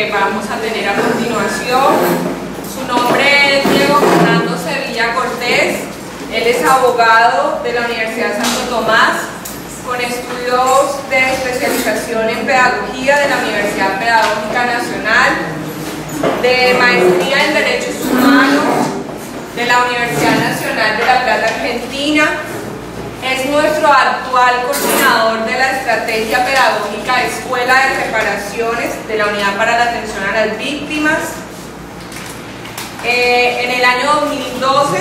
que vamos a tener a continuación. Su nombre es Diego Fernando Sevilla Cortés. Él es abogado de la Universidad Santo Tomás, con estudios de especialización en pedagogía de la Universidad Pedagógica Nacional, de maestría en Derechos Humanos de la Universidad Nacional de La Plata, Argentina. Es nuestro actual coordinador de la Estrategia Pedagógica Escuela de Reparaciones de la Unidad para la Atención a las Víctimas. En el año 2012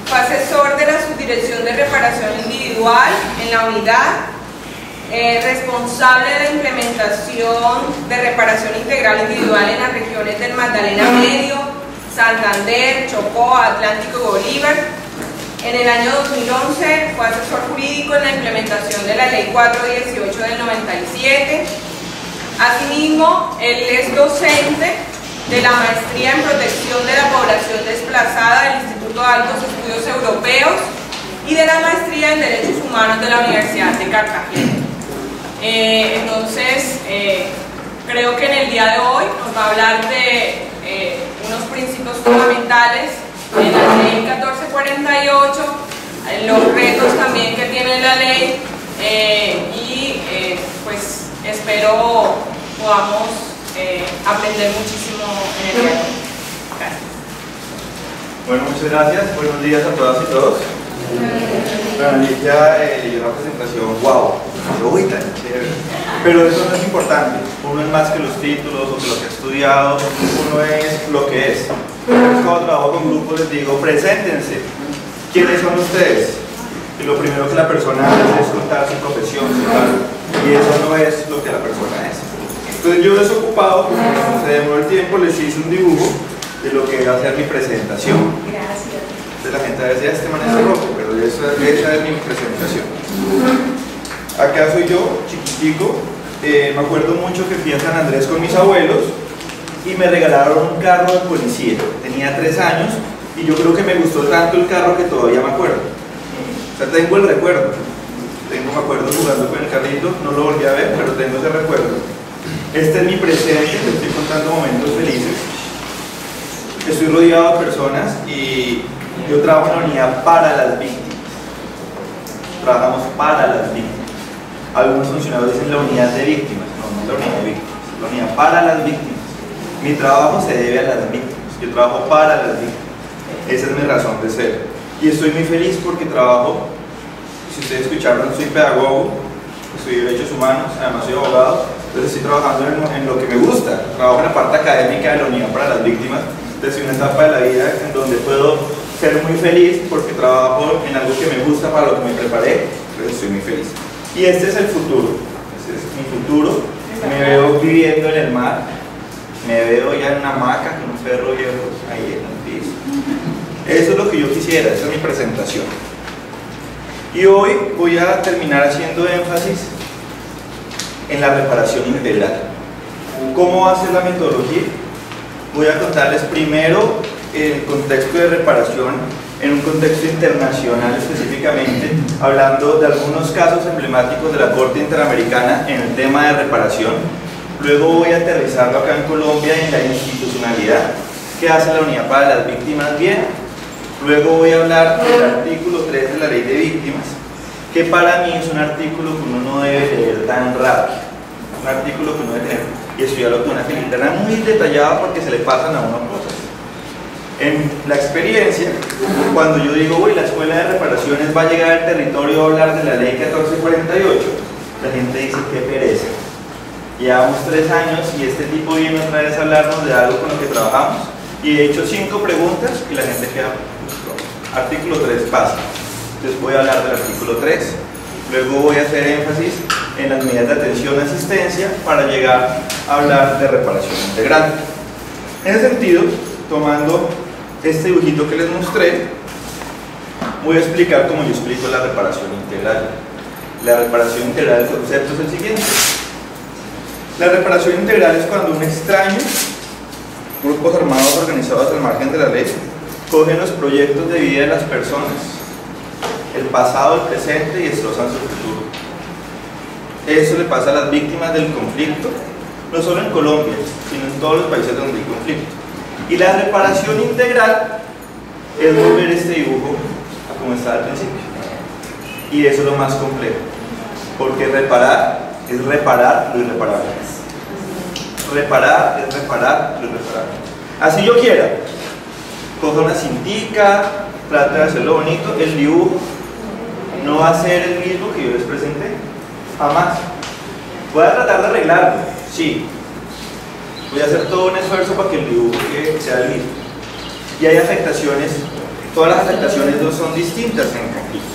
fue asesor de la Subdirección de Reparación Individual en la unidad, responsable de la implementación de reparación integral individual en las regiones del Magdalena Medio, Santander, Chocó, Atlántico y Bolívar. En el año 2011 fue asesor jurídico en la implementación de la Ley 418 del 97. Asimismo, él es docente de la Maestría en Protección de la Población Desplazada del Instituto de Altos Estudios Europeos y de la Maestría en Derechos Humanos de la Universidad de Cartagena. Creo que en el día de hoy nos va a hablar de unos principios fundamentales en la ley 1448, los retos también que tiene la ley pues espero podamos aprender muchísimo en el día de hoy. Gracias. Bueno, muchas gracias. Buenos días a todas y todos. Bueno, Alicia dio una presentación, wow, uy, tan chévere. Pero eso no es importante. Uno es más que los títulos o que lo que ha estudiado, uno es lo que es. Cuando trabajo con grupos les digo, preséntense. ¿Quiénes son ustedes? Y lo primero que la persona hace es contar su profesión, su cargo. Y eso no es lo que la persona es. Entonces yo desocupado, como se demoró el tiempo, les hice un dibujo de lo que va a ser mi presentación. Gracias. Entonces la gente va a decir, este man es rojo, pero esa es mi presentación. Acá soy yo, chiquitico. Me acuerdo mucho que fui a San Andrés con mis abuelos y me regalaron un carro de policía. Tenía 3 años y yo creo que me gustó tanto el carro que todavía me acuerdo. O sea, tengo el recuerdo. Me acuerdo jugando con el carrito, no lo volví a ver, pero tengo ese recuerdo. Este es mi presente, te estoy contando momentos felices. Estoy rodeado de personas y yo trabajo en la unidad para las víctimas. Trabajamos para las víctimas. Algunos funcionarios dicen la unidad de víctimas. No, no es la unidad de víctimas, es la unidad para las víctimas. Mi trabajo se debe a las víctimas. Yo trabajo para las víctimas. Esa es mi razón de ser. Y estoy muy feliz porque trabajo, si ustedes escucharon, soy pedagogo, estudié Derechos Humanos, además soy abogado. Entonces estoy trabajando en lo que me gusta. Trabajo en la parte académica de la unidad para las víctimas. Entonces, una etapa de la vida en donde puedo ser muy feliz porque trabajo en algo que me gusta, para lo que me preparé. Entonces estoy muy feliz. Y este es el futuro. Este es mi futuro. Me veo viviendo en el mar. Me veo ya en una hamaca con un perro viejo ahí en el piso. Eso es lo que yo quisiera. Esa es mi presentación. Y hoy voy a terminar haciendo énfasis en la reparación integral. ¿Cómo va a ser la metodología? Voy a contarles primero el contexto de reparación en un contexto internacional, específicamente hablando de algunos casos emblemáticos de la Corte Interamericana en el tema de reparación. Luego voy a aterrizarlo acá en Colombia en la institucionalidad, qué hace la unidad para las víctimas bien. Luego voy a hablar del artículo 3 de la Ley de Víctimas, que para mí es un artículo que uno no debe leer tan rápido, un artículo que uno debe tener, y estudiarlo con una filigrana muy detallada porque se le pasan a uno cosas. En la experiencia, cuando yo digo, uy, la escuela de reparaciones va a llegar al territorio a hablar de la Ley 1448, la gente dice, qué pereza. Llevamos 3 años y este tipo viene otra vez a hablarnos de algo con lo que trabajamos, y he hecho 5 preguntas y la gente queda, artículo 3 pasa. Entonces voy a hablar del artículo 3, luego voy a hacer énfasis en las medidas de atención y asistencia para llegar a hablar de reparación integral. En ese sentido, tomando este dibujito que les mostré, voy a explicar cómo yo explico la reparación integral. La reparación integral, el concepto es el siguiente. La reparación integral es cuando un extraño, grupos armados organizados al margen de la ley, cogen los proyectos de vida de las personas, el pasado, el presente, y destrozan su futuro. Eso le pasa a las víctimas del conflicto no solo en Colombia, sino en todos los países donde hay conflicto. Y la reparación integral es volver este dibujo a como estaba al principio. Y eso es lo más complejo, porque reparar es reparar lo irreparable. Reparar es reparar lo irreparable. Así yo quiera, coja una cintica, trate de hacerlo bonito, el dibujo no va a ser el mismo que yo les presenté, jamás. Voy a tratar de arreglarlo, sí. Voy a hacer todo un esfuerzo para que el dibujo sea el mismo. Y hay afectaciones, todas las afectaciones no son distintas en el conflicto.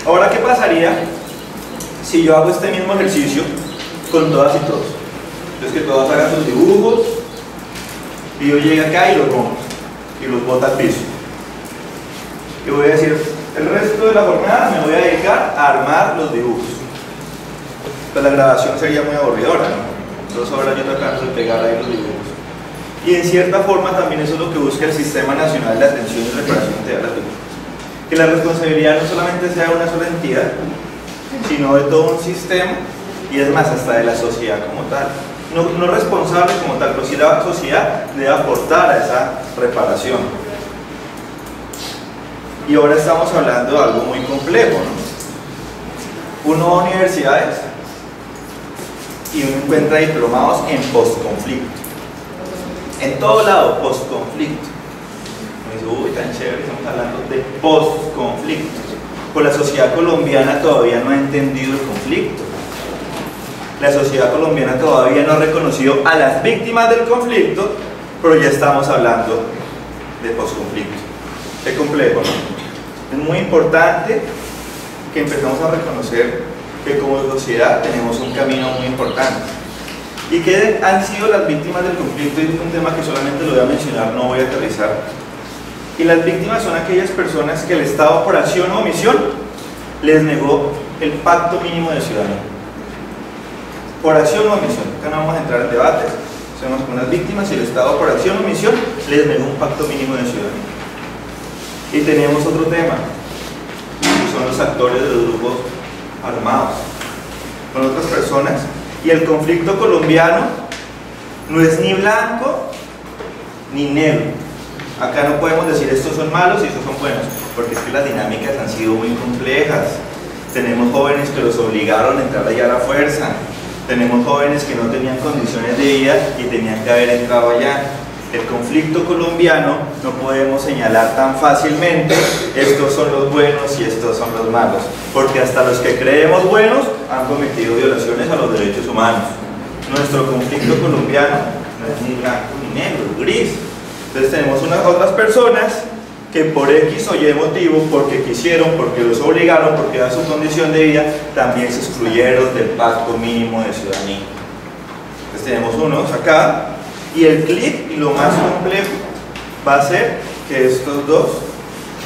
Ahora, ¿qué pasaría si yo hago este mismo ejercicio con todas y todos? Entonces, que todas hagan sus dibujos y yo llegue acá y los rompo y los boto al piso. Y voy a decir, el resto de la jornada me voy a dedicar a armar los dibujos. Pues la grabación sería muy aburridora, ¿no? 2 horas yo tratando de pegar ahí los dibujos. Y en cierta forma también eso es lo que busca el Sistema Nacional de Atención y Reparación Integral. Que la responsabilidad no solamente sea de una sola entidad, sino de todo un sistema, y es más, hasta de la sociedad como tal. No responsable como tal, pero sí la sociedad debe aportar a esa reparación. Y ahora estamos hablando de algo muy complejo, ¿no? Uno va a universidades y uno encuentra diplomados en postconflicto. En todo lado, postconflicto. Me dice, uy, tan chévere, estamos hablando de postconflicto. Pues la sociedad colombiana todavía no ha entendido el conflicto. La sociedad colombiana todavía no ha reconocido a las víctimas del conflicto, pero ya estamos hablando de postconflicto. Es complejo, ¿no? Es muy importante que empecemos a reconocer que como sociedad tenemos un camino muy importante. ¿Y qué han sido las víctimas del conflicto? Y es un tema que solamente lo voy a mencionar, no voy a aterrizar. Y las víctimas son aquellas personas que el Estado, por acción o omisión, les negó el pacto mínimo de ciudadanía. Por acción o omisión, acá no vamos a entrar en debates, somos unas víctimas y el Estado, por acción o omisión, les negó un pacto mínimo de ciudadanía. Y tenemos otro tema, que son los actores de los grupos armados, con otras personas. Y el conflicto colombiano no es ni blanco ni negro. Acá no podemos decir estos son malos y estos son buenos, porque es que las dinámicas han sido muy complejas. Tenemos jóvenes que los obligaron a entrar allá a la fuerza. Tenemos jóvenes que no tenían condiciones de vida y tenían que haber entrado allá. El conflicto colombiano no podemos señalar tan fácilmente estos son los buenos y estos son los malos, porque hasta los que creemos buenos han cometido violaciones a los derechos humanos. Nuestro conflicto colombiano no es ni blanco ni negro, es gris. Entonces tenemos unas otras personas que por X o Y motivo, porque quisieron, porque los obligaron, porque era su condición de vida, también se excluyeron del pacto mínimo de ciudadanía. Entonces tenemos unos acá. Y el clic y lo más complejo va a ser que estos dos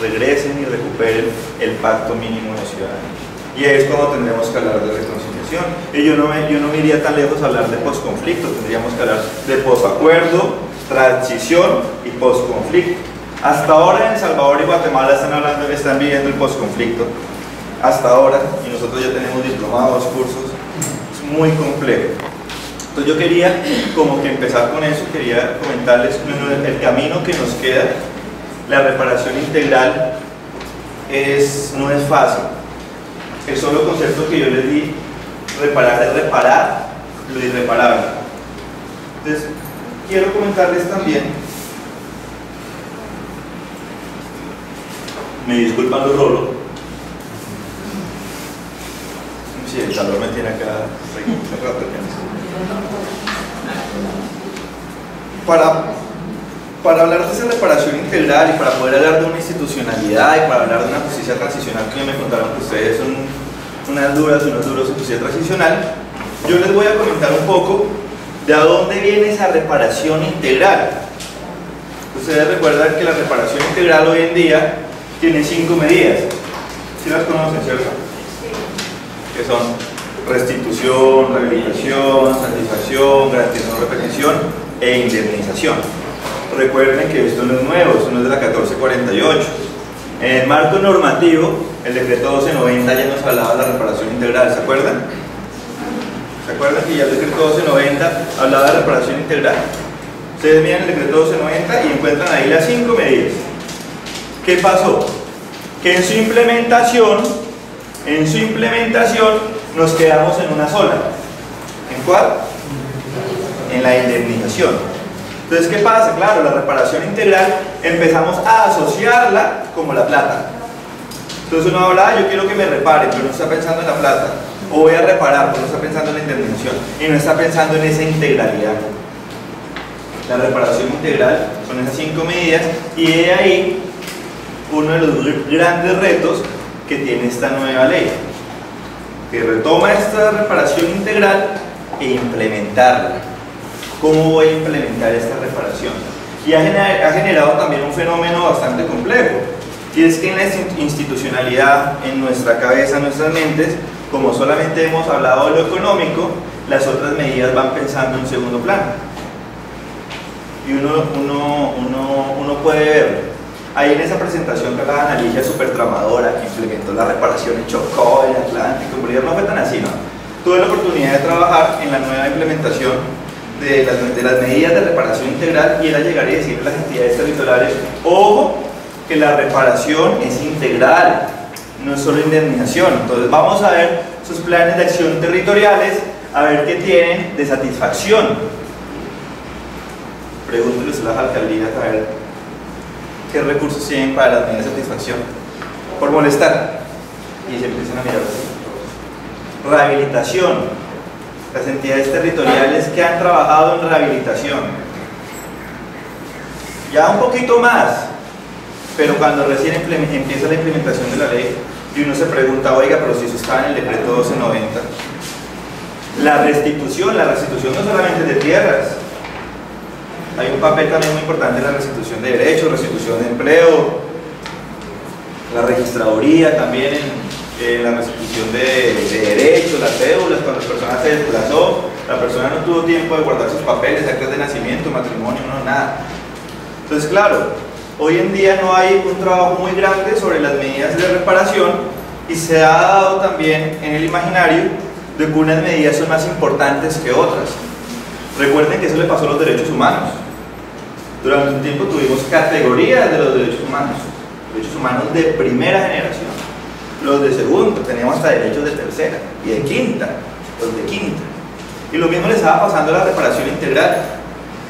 regresen y recuperen el pacto mínimo de ciudadanía. Y ahí es cuando tendremos que hablar de reconciliación. Y yo no me iría tan lejos a hablar de posconflicto, tendríamos que hablar de posacuerdo, transición y posconflicto. Hasta ahora en El Salvador y Guatemala están viviendo el posconflicto. Hasta ahora, y nosotros ya tenemos diplomados, cursos, es muy complejo. Entonces yo quería como que empezar con eso, quería comentarles el camino que nos queda. La reparación integral no es fácil. El solo concepto que yo les di, reparar, es reparar lo irreparable. Entonces quiero comentarles también, me disculpan los rolos, si el calor me tiene acá rato. Para hablar de esa reparación integral y para poder hablar de una institucionalidad y para hablar de una justicia transicional, que ya me contaron que ustedes son unas duras en justicia transicional, yo les voy a comentar un poco de a dónde viene esa reparación integral. Ustedes recuerdan que la reparación integral hoy en día tiene 5 medidas. ¿Sí las conocen, cierto? Que son restitución, rehabilitación, satisfacción, garantización de repetición e indemnización. Recuerden que esto no es nuevo, esto no es de la 1448. En el marco normativo, el decreto 1290 ya nos hablaba de la reparación integral, ¿se acuerdan? ¿Se acuerdan que ya el decreto 1290 hablaba de reparación integral? Ustedes miran el decreto 1290 y encuentran ahí las 5 medidas. ¿Qué pasó? Que en su implementación nos quedamos en una sola. ¿En cuál? En la indemnización. Entonces, ¿qué pasa? Claro, la reparación integral empezamos a asociarla como la plata. Entonces uno habla, yo quiero que me reparen, pero no está pensando en la plata. O voy a reparar, pero no está pensando en la indemnización. Y no está pensando en esa integralidad. La reparación integral son esas 5 medidas, y de ahí uno de los grandes retos que tiene esta nueva ley, que retoma esta reparación integral e implementarla. ¿Cómo voy a implementar esta reparación? Y ha generado también un fenómeno bastante complejo, y es que en la institucionalidad, en nuestra cabeza, en nuestras mentes, como solamente hemos hablado de lo económico, las otras medidas van pensando en segundo plano. Y uno puede ver ahí en esa presentación que hablaba Analicia, súper tramadora, que implementó la reparación en Chocó, en Atlántico, en Bolívar, no fue tan así, ¿no? Tuve la oportunidad de trabajar en la nueva implementación de las medidas de reparación integral, y era llegar y decirle a las entidades territoriales, ojo, que la reparación es integral, no es solo indemnización. Entonces vamos a ver sus planes de acción territoriales, a ver qué tienen de satisfacción. Pregúnteles a las alcaldías a ver qué recursos tienen para las medidas de satisfacción, por molestar, y se empiezan a mirar así. Rehabilitación, las entidades territoriales que han trabajado en rehabilitación, ya un poquito más, pero cuando recién empieza la implementación de la ley y uno se pregunta, oiga, pero si eso estaba en el decreto 1290. La restitución no solamente de tierras, hay un papel también muy importante en la restitución de derechos, restitución de empleo, la registraduría también en la restitución de derechos, las cédulas, cuando la persona se desplazó, la persona no tuvo tiempo de guardar sus papeles, actas de nacimiento, matrimonio, no, nada. Entonces, claro, hoy en día no hay un trabajo muy grande sobre las medidas de reparación, y se ha dado también en el imaginario de que unas medidas son más importantes que otras. Recuerden que eso le pasó a los derechos humanos. Durante un tiempo tuvimos categorías de los derechos humanos de primera generación, los de segunda, teníamos hasta derechos de tercera, y de quinta, los de quinta. Y lo mismo le estaba pasando a la reparación integral.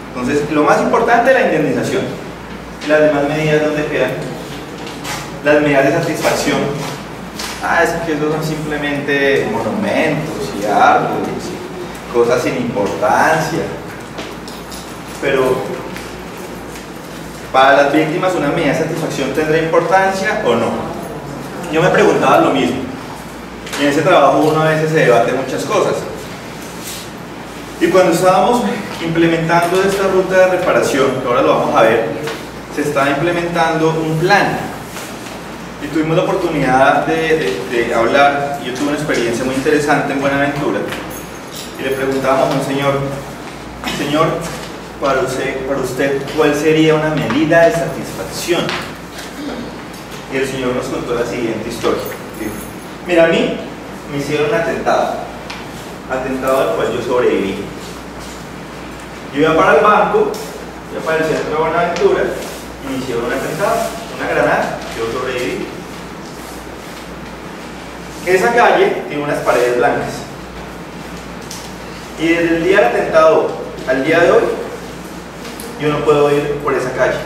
Entonces, lo más importante es la indemnización. Las demás medidas, ¿dónde quedan? Las medidas de satisfacción. Es que esos son simplemente monumentos y árboles, y cosas sin importancia. Pero para las víctimas, ¿una medida de satisfacción tendrá importancia o no? Yo me preguntaba lo mismo. Y en ese trabajo uno a veces se debate muchas cosas. Y cuando estábamos implementando esta ruta de reparación, que ahora lo vamos a ver, se estaba implementando un plan. Y tuvimos la oportunidad de hablar, y yo tuve una experiencia muy interesante en Buenaventura. Y le preguntábamos a un señor, para usted, ¿cuál sería una medida de satisfacción? Y el señor nos contó la siguiente historia. Mira, a mí me hicieron un atentado al cual yo sobreviví. Yo iba para el banco, iba para el centro de Buenaventura, y me hicieron un atentado, una granada, yo sobreviví. Esa calle tiene unas paredes blancas, y desde el día del atentado al día de hoy, yo no puedo ir por esa calle,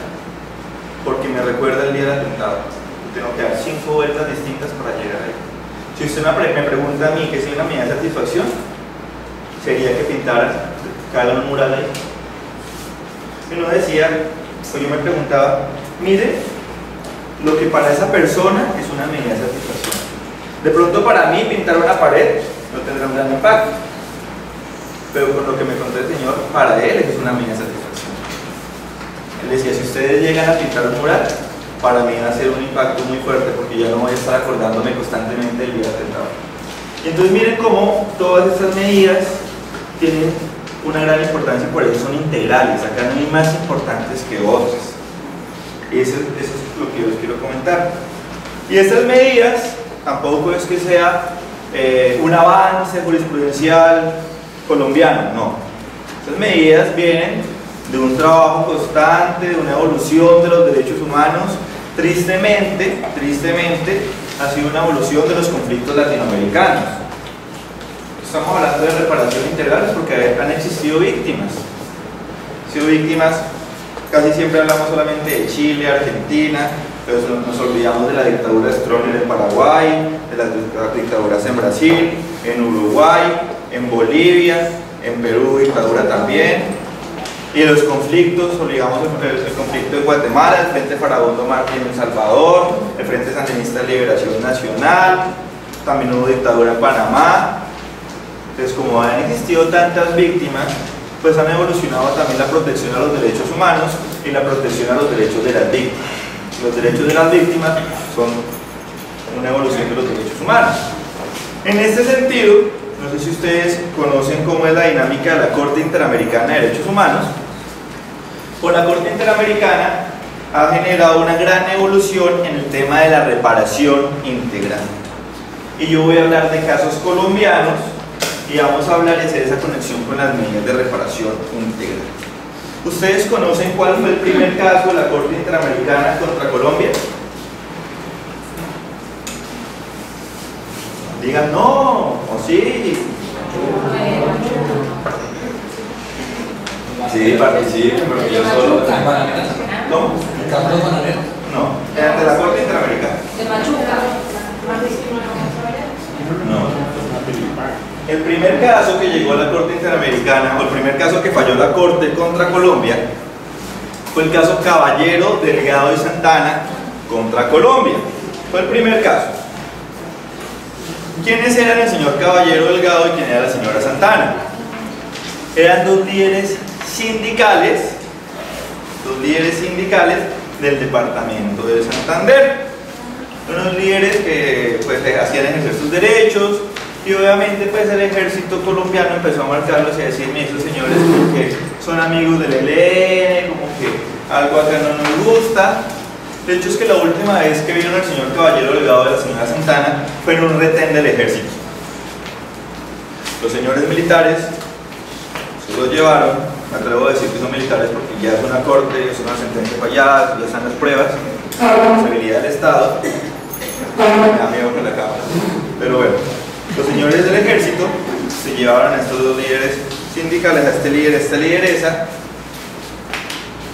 porque me recuerda el día del atentado. Tengo que dar 5 vueltas distintas para llegar ahí. Si usted me pregunta a mí qué es una medida de satisfacción, sería que pintara, que hagan un mural ahí. Y uno decía, pues yo me preguntaba, mire, lo que para esa persona es una medida de satisfacción. De pronto para mí pintar una pared no tendrá un gran impacto, pero por lo que me contó el señor, para él es una medida de satisfacción. Él decía, si ustedes llegan a pintar un mural, para mí va a ser un impacto muy fuerte, porque ya no voy a estar acordándome constantemente del día del atentado. Y entonces miren cómo todas estas medidas tienen una gran importancia, y por eso son integrales. Acá no hay más importantes que otras. Y eso es lo que yo les quiero comentar. Y estas medidas tampoco es que sea un avance jurisprudencial, colombiano, no. Estas medidas vienen de un trabajo constante, de una evolución de los derechos humanos. Tristemente, ha sido una evolución de los conflictos latinoamericanos. Estamos hablando de reparación integral porque han existido víctimas. Casi siempre hablamos solamente de Chile, Argentina, pero nos olvidamos de la dictadura de Stroessner en Paraguay, de las dictaduras en Brasil, en Uruguay, en Bolivia, en Perú, dictadura también. Y de los conflictos, olvidamos el conflicto de Guatemala, el Frente Farabundo Mártir en El Salvador, el Frente Sandinista de Liberación Nacional, también hubo dictadura en Panamá. Entonces, como han existido tantas víctimas, pues han evolucionado también la protección a los derechos humanos y la protección a los derechos de las víctimas. Los derechos de las víctimas son una evolución de los derechos humanos. En este sentido, no sé si ustedes conocen cómo es la dinámica de la Corte Interamericana de Derechos Humanos. Pues la Corte Interamericana ha generado una gran evolución en el tema de la reparación integral. Y yo voy a hablar de casos colombianos y vamos a hablar de esa conexión con las medidas de reparación integral. ¿Ustedes conocen cuál fue el primer caso de la Corte Interamericana contra Colombia? Digan no, o sí. Sí, participen, pero yo solo. ¿Cómo? No, era de la Corte Interamericana. De Machuca. No. El primer caso que llegó a la Corte Interamericana, o el primer caso que falló la Corte contra Colombia, fue el caso Caballero, Delgado y Santana contra Colombia. Fue el primer caso. ¿Quiénes eran el señor Caballero Delgado y quién era la señora Santana? Eran dos líderes sindicales del departamento de Santander. Unos líderes que pues hacían ejercer sus derechos y obviamente pues el ejército colombiano empezó a marcarlos y a decirme esos señores como que son amigos del ELN, como que algo acá no nos gusta. De hecho es que la última vez que vieron al señor Caballero Delgado y a la señora Santana fue en un retén del ejército. Los señores militares se los llevaron, me atrevo a decir que son militares porque ya es una corte, es una sentencia fallada, ya están las pruebas, responsabilidad del Estado, me da miedo con la cámara, pero bueno, los señores del ejército se llevaron a estos dos líderes sindicales, a este líder, a esta lideresa,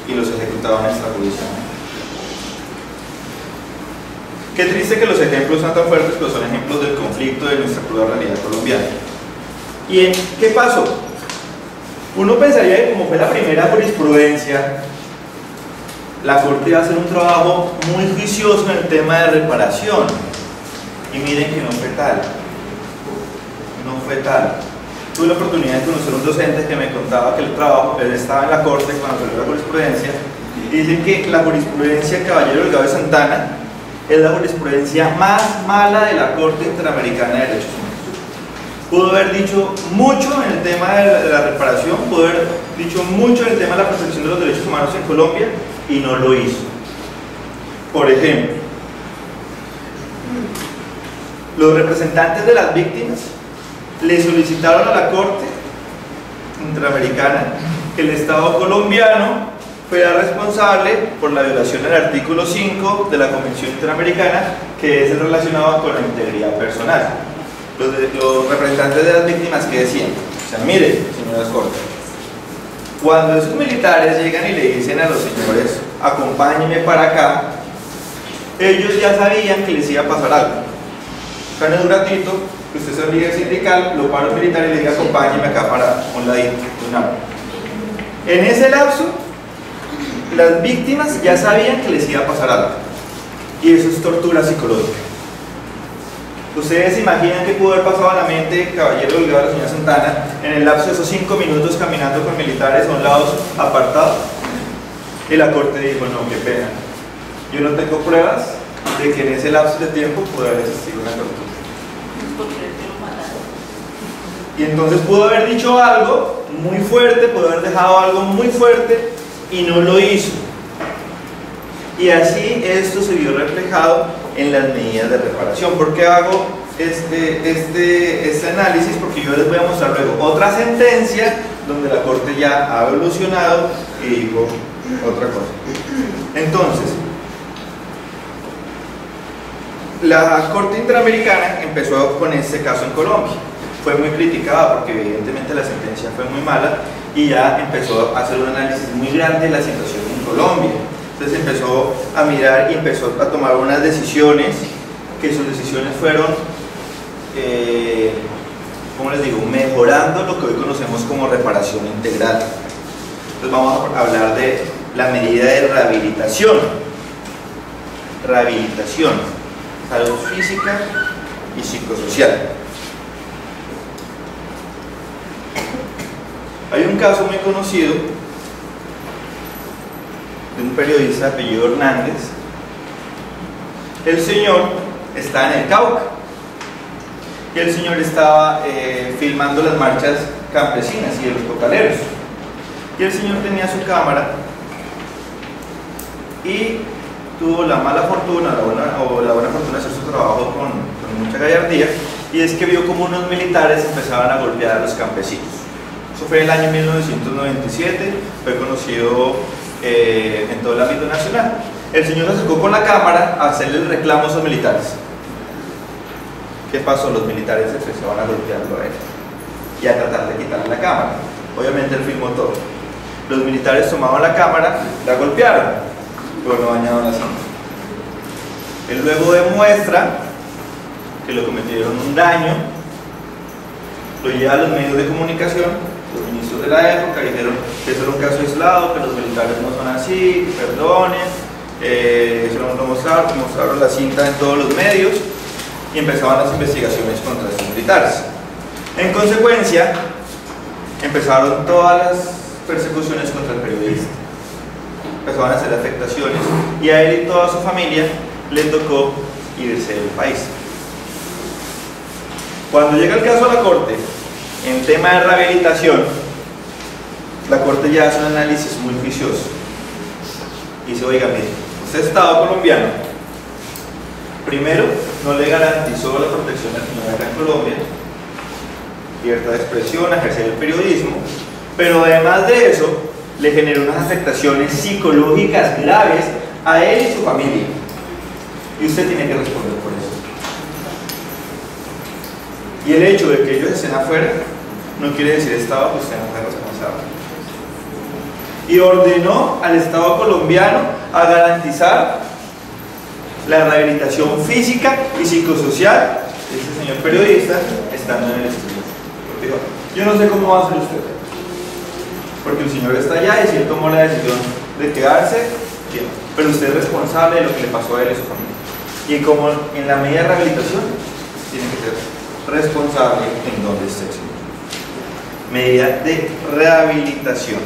y los ejecutaban extrajudicialmente. Qué triste que los ejemplos sean tan fuertes, pero son ejemplos del conflicto de nuestra cruda realidad colombiana. ¿Y qué pasó? Uno pensaría que como fue la primera jurisprudencia, la Corte iba a hacer un trabajo muy juicioso en el tema de reparación. Y miren que no fue tal. No fue tal. Tuve la oportunidad de conocer a un docente que me contaba que él estaba en la Corte cuando salió la jurisprudencia, y dicen que la jurisprudencia Caballero Delgado de Santana es la jurisprudencia más mala de la Corte Interamericana de Derechos Humanos. Pudo haber dicho mucho en el tema de la reparación, pudo haber dicho mucho en el tema de la protección de los derechos humanos en Colombia, y no lo hizo. Por ejemplo, los representantes de las víctimas le solicitaron a la Corte Interamericana que el Estado colombiano fuera responsable por la violación del artículo 5 de la Convención Interamericana, que es el relacionado con la integridad personal. Los representantes de las víctimas, ¿qué decían? O sea, mire, señoras Cortes, cuando esos militares llegan y le dicen a los señores, acompáñenme para acá, ellos ya sabían que les iba a pasar algo. O sea, en un ratito, que usted es el líder sindical, lo para un militar y le diga, acompáñenme acá para un ladito, un árbol. En ese lapso, las víctimas ya sabían que les iba a pasar algo, y eso es tortura psicológica. ¿Ustedes se imaginan qué pudo haber pasado a la mente de Caballero Delgado de la señora Santana en el lapso de esos 5 minutos caminando con militares a un lado apartado? Y la Corte dijo, no, qué pena, yo no tengo pruebas de que en ese lapso de tiempo pudo haber existido una tortura. Y entonces pudo haber dicho algo muy fuerte, pudo haber dejado algo muy fuerte, y no lo hizo. Y así esto se vio reflejado en las medidas de reparación. ¿Por qué hago este análisis porque yo les voy a mostrar luego otra sentencia donde la Corte ya ha evolucionado y dijo otra cosa. Entonces, la Corte Interamericana empezó con este caso en Colombia. Fue muy criticada porque evidentemente la sentencia fue muy mala y ya empezó a hacer un análisis muy grande de la situación en Colombia. Entonces empezó a mirar y empezó a tomar unas decisiones, que sus decisiones fueron, ¿cómo les digo?, mejorando lo que hoy conocemos como reparación integral. Entonces vamos a hablar de la medida de rehabilitación. Rehabilitación, salud física y psicosocial. Hay un caso muy conocido de un periodista de apellido Hernández. El señor está en el Cauca y el señor estaba filmando las marchas campesinas y de los cocaleros, y el señor tenía su cámara y tuvo la mala fortuna o la buena fortuna de hacer su trabajo con mucha gallardía, y es que vio como unos militares empezaban a golpear a los campesinos. Eso fue en el año 1997, fue conocido en todo el ámbito nacional. El señor se acercó con la cámara a hacerle reclamos a los militares. ¿Qué pasó? Los militares empezaban a golpearlo a él y a tratar de quitarle la cámara. Obviamente él filmó todo. Los militares tomaban la cámara, la golpearon, pero no dañaron la cinta. Él luego demuestra que le cometieron un daño, lo lleva a los medios de comunicación. Los ministros de la época dijeron que eso era un caso aislado, que los militares no son así, que perdonen, se lo mostraron la cinta en todos los medios y empezaban las investigaciones contra estos militares. En consecuencia, empezaron todas las persecuciones contra el periodista, empezaban a hacer afectaciones y a él y toda su familia le tocó irse del país. Cuando llega el caso a la Corte, en tema de rehabilitación, la Corte ya hace un análisis muy juicioso. Dice, oiga, mire, usted Estado colombiano, primero, no le garantizó la protección al señor acá en Colombia, libertad de expresión, ejercer el periodismo, pero además de eso, le generó unas afectaciones psicológicas graves a él y su familia. Y usted tiene que responder por eso. Y el hecho de que ellos estén afuera no quiere decir Estado que usted no sea responsable. Y ordenó al Estado colombiano a garantizar la rehabilitación física y psicosocial de este señor periodista estando en el estudio. Dijo, yo no sé cómo va a hacer usted, porque el señor está allá y si él tomó la decisión de quedarse, bien, pero usted es responsable de lo que le pasó a él y a su familia. Y como en la medida de rehabilitación, tiene que ser responsable en donde esté el señor. Medida de rehabilitación.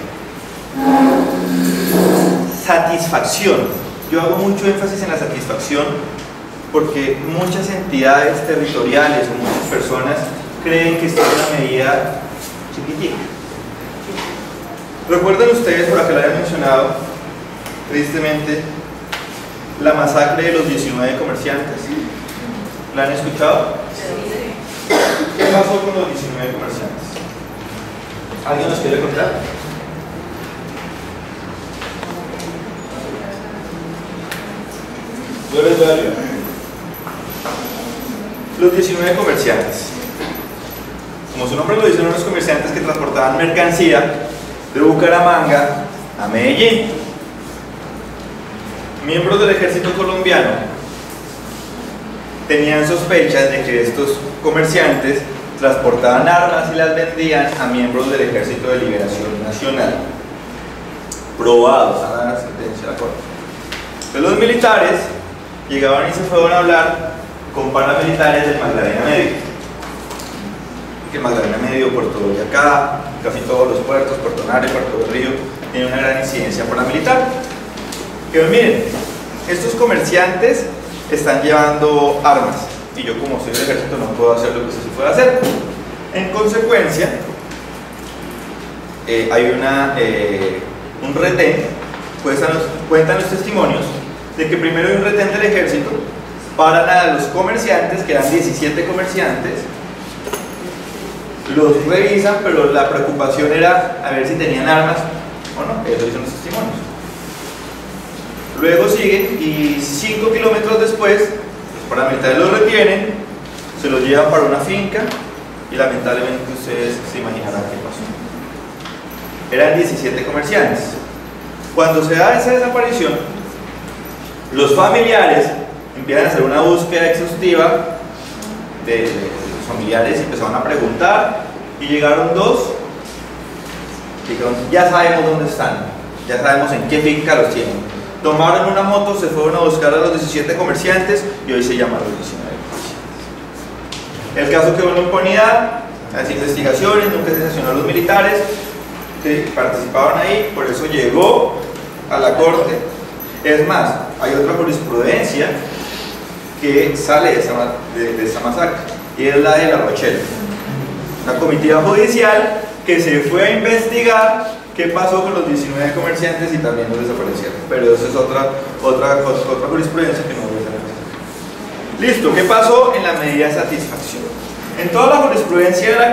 Satisfacción. Yo hago mucho énfasis en la satisfacción porque muchas entidades territoriales o muchas personas creen que esto es una medida chiquitica. ¿Recuerdan ustedes, por acá lo había mencionado, tristemente, la masacre de los 19 comerciantes? ¿La han escuchado? ¿Qué pasó con los 19 comerciantes? ¿Alguien nos quiere contar? ¿Yo les doy algo? Los 19 comerciantes. Como su nombre lo dice, eran unos comerciantes que transportaban mercancía de Bucaramanga a Medellín. Miembros del ejército colombiano tenían sospechas de que estos comerciantes transportaban armas y las vendían a miembros del Ejército de Liberación Nacional, probados a la sentencia de la Corte. Entonces los militares llegaban y se fueron a hablar con paramilitares del Magdalena Medio, que el Magdalena Medio, Puerto Boyacá, casi todos los puertos, Puerto Nare, Puerto del Río, tienen una gran incidencia paramilitar. Que miren, estos comerciantes están llevando armas y yo como soy del ejército no puedo hacer lo que se puede hacer. En consecuencia, hay un retén, pues cuentan los testimonios de que primero hay un retén del ejército paran a los comerciantes, que eran 17 comerciantes, los revisan, pero la preocupación era a ver si tenían armas o no. Eso dicen los testimonios. Luego siguen y 5 kilómetros después, los paramilitares los retienen, se los llevan para una finca y lamentablemente ustedes se imaginarán qué pasó. Eran 17 comerciantes. Cuando se da esa desaparición, los familiares empiezan a hacer una búsqueda exhaustiva de los familiares y empezaron a preguntar y llegaron dos. Dijeron, ya sabemos dónde están, ya sabemos en qué finca los tienen. Tomaron una moto, se fueron a buscar a los 17 comerciantes y hoy se llaman los 19 comerciantes. El caso quedó en impunidad, las investigaciones, nunca se sancionó a los militares que participaban ahí, por eso llegó a la corte. Es más, hay otra jurisprudencia que sale de esa masacre, y es la de La Rochelle. Una comitiva judicial que se fue a investigar qué pasó con los 19 comerciantes y también los desaparecieron. Pero eso es otra jurisprudencia que no voy a hacer. Listo, ¿qué pasó en la medida de satisfacción? En toda la jurisprudencia de la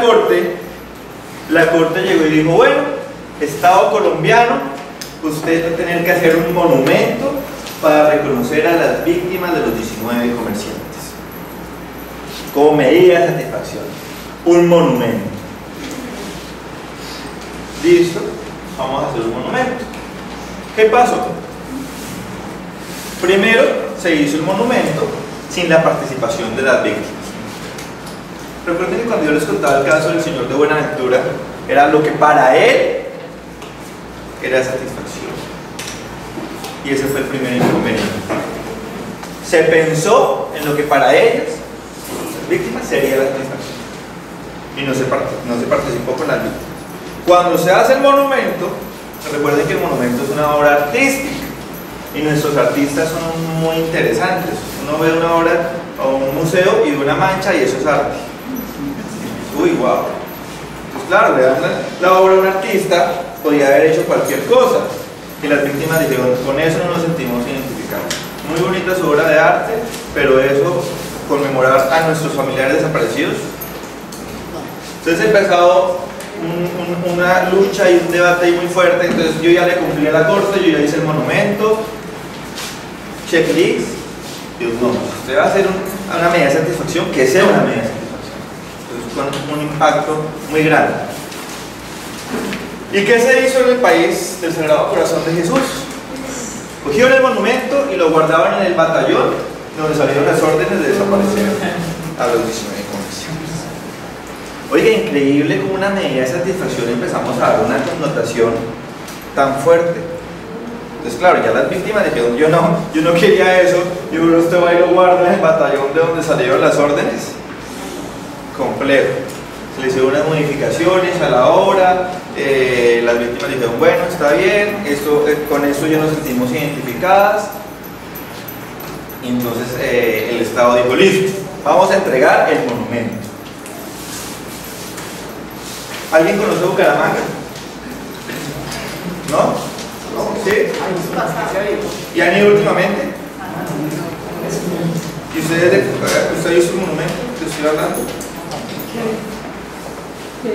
corte llegó y dijo, bueno, Estado colombiano, usted va a tener que hacer un monumento para reconocer a las víctimas de los 19 comerciantes. Como medida de satisfacción, un monumento. Listo, vamos a hacer un monumento. ¿Qué pasó? Primero se hizo el monumento sin la participación de las víctimas. Recuerden que cuando yo les contaba el caso del señor de Buenaventura, era lo que para él era satisfacción. Y ese fue el primer inconveniente. Se pensó en lo que para ellas, las víctimas, sería la satisfacción. Y no se participó con las víctimas. Cuando se hace el monumento, recuerden que el monumento es una obra artística. Y nuestros artistas son muy interesantes. Uno ve una obra o un museo y una mancha y eso es arte. Uy, wow. Pues claro, le dan la obra a un artista, podía haber hecho cualquier cosa. Y las víctimas dijeron, con eso no nos sentimos identificados. Muy bonita su obra de arte, pero eso, conmemorar a nuestros familiares desaparecidos. Entonces he empezado una lucha y un debate muy fuerte. Entonces yo ya le cumplí a la corte, yo ya hice el monumento, checklist. Dios no, usted va a hacer una medida de satisfacción que sea una medida de satisfacción. Entonces con un impacto muy grande. ¿Y qué se hizo en el país del Sagrado Corazón de Jesús? Cogieron el monumento y lo guardaban en el batallón donde salieron las órdenes de desaparecer a los 19 comerciantes. Oiga, increíble como una medida de satisfacción empezamos a dar una connotación tan fuerte. Entonces claro, ya las víctimas dijeron, yo no quería eso, y uno usted va y lo guarda en el batallón de donde salieron las órdenes. Complejo. Se le hicieron unas modificaciones a la obra, las víctimas dijeron, bueno, está bien, con eso ya nos sentimos identificadas. Y entonces el Estado dijo, listo, vamos a entregar el monumento. ¿Alguien conoce Bucaramanga? ¿No? ¿Sí? ¿Y han ido últimamente? ¿Y usted hizo un monumento que estoy hablando?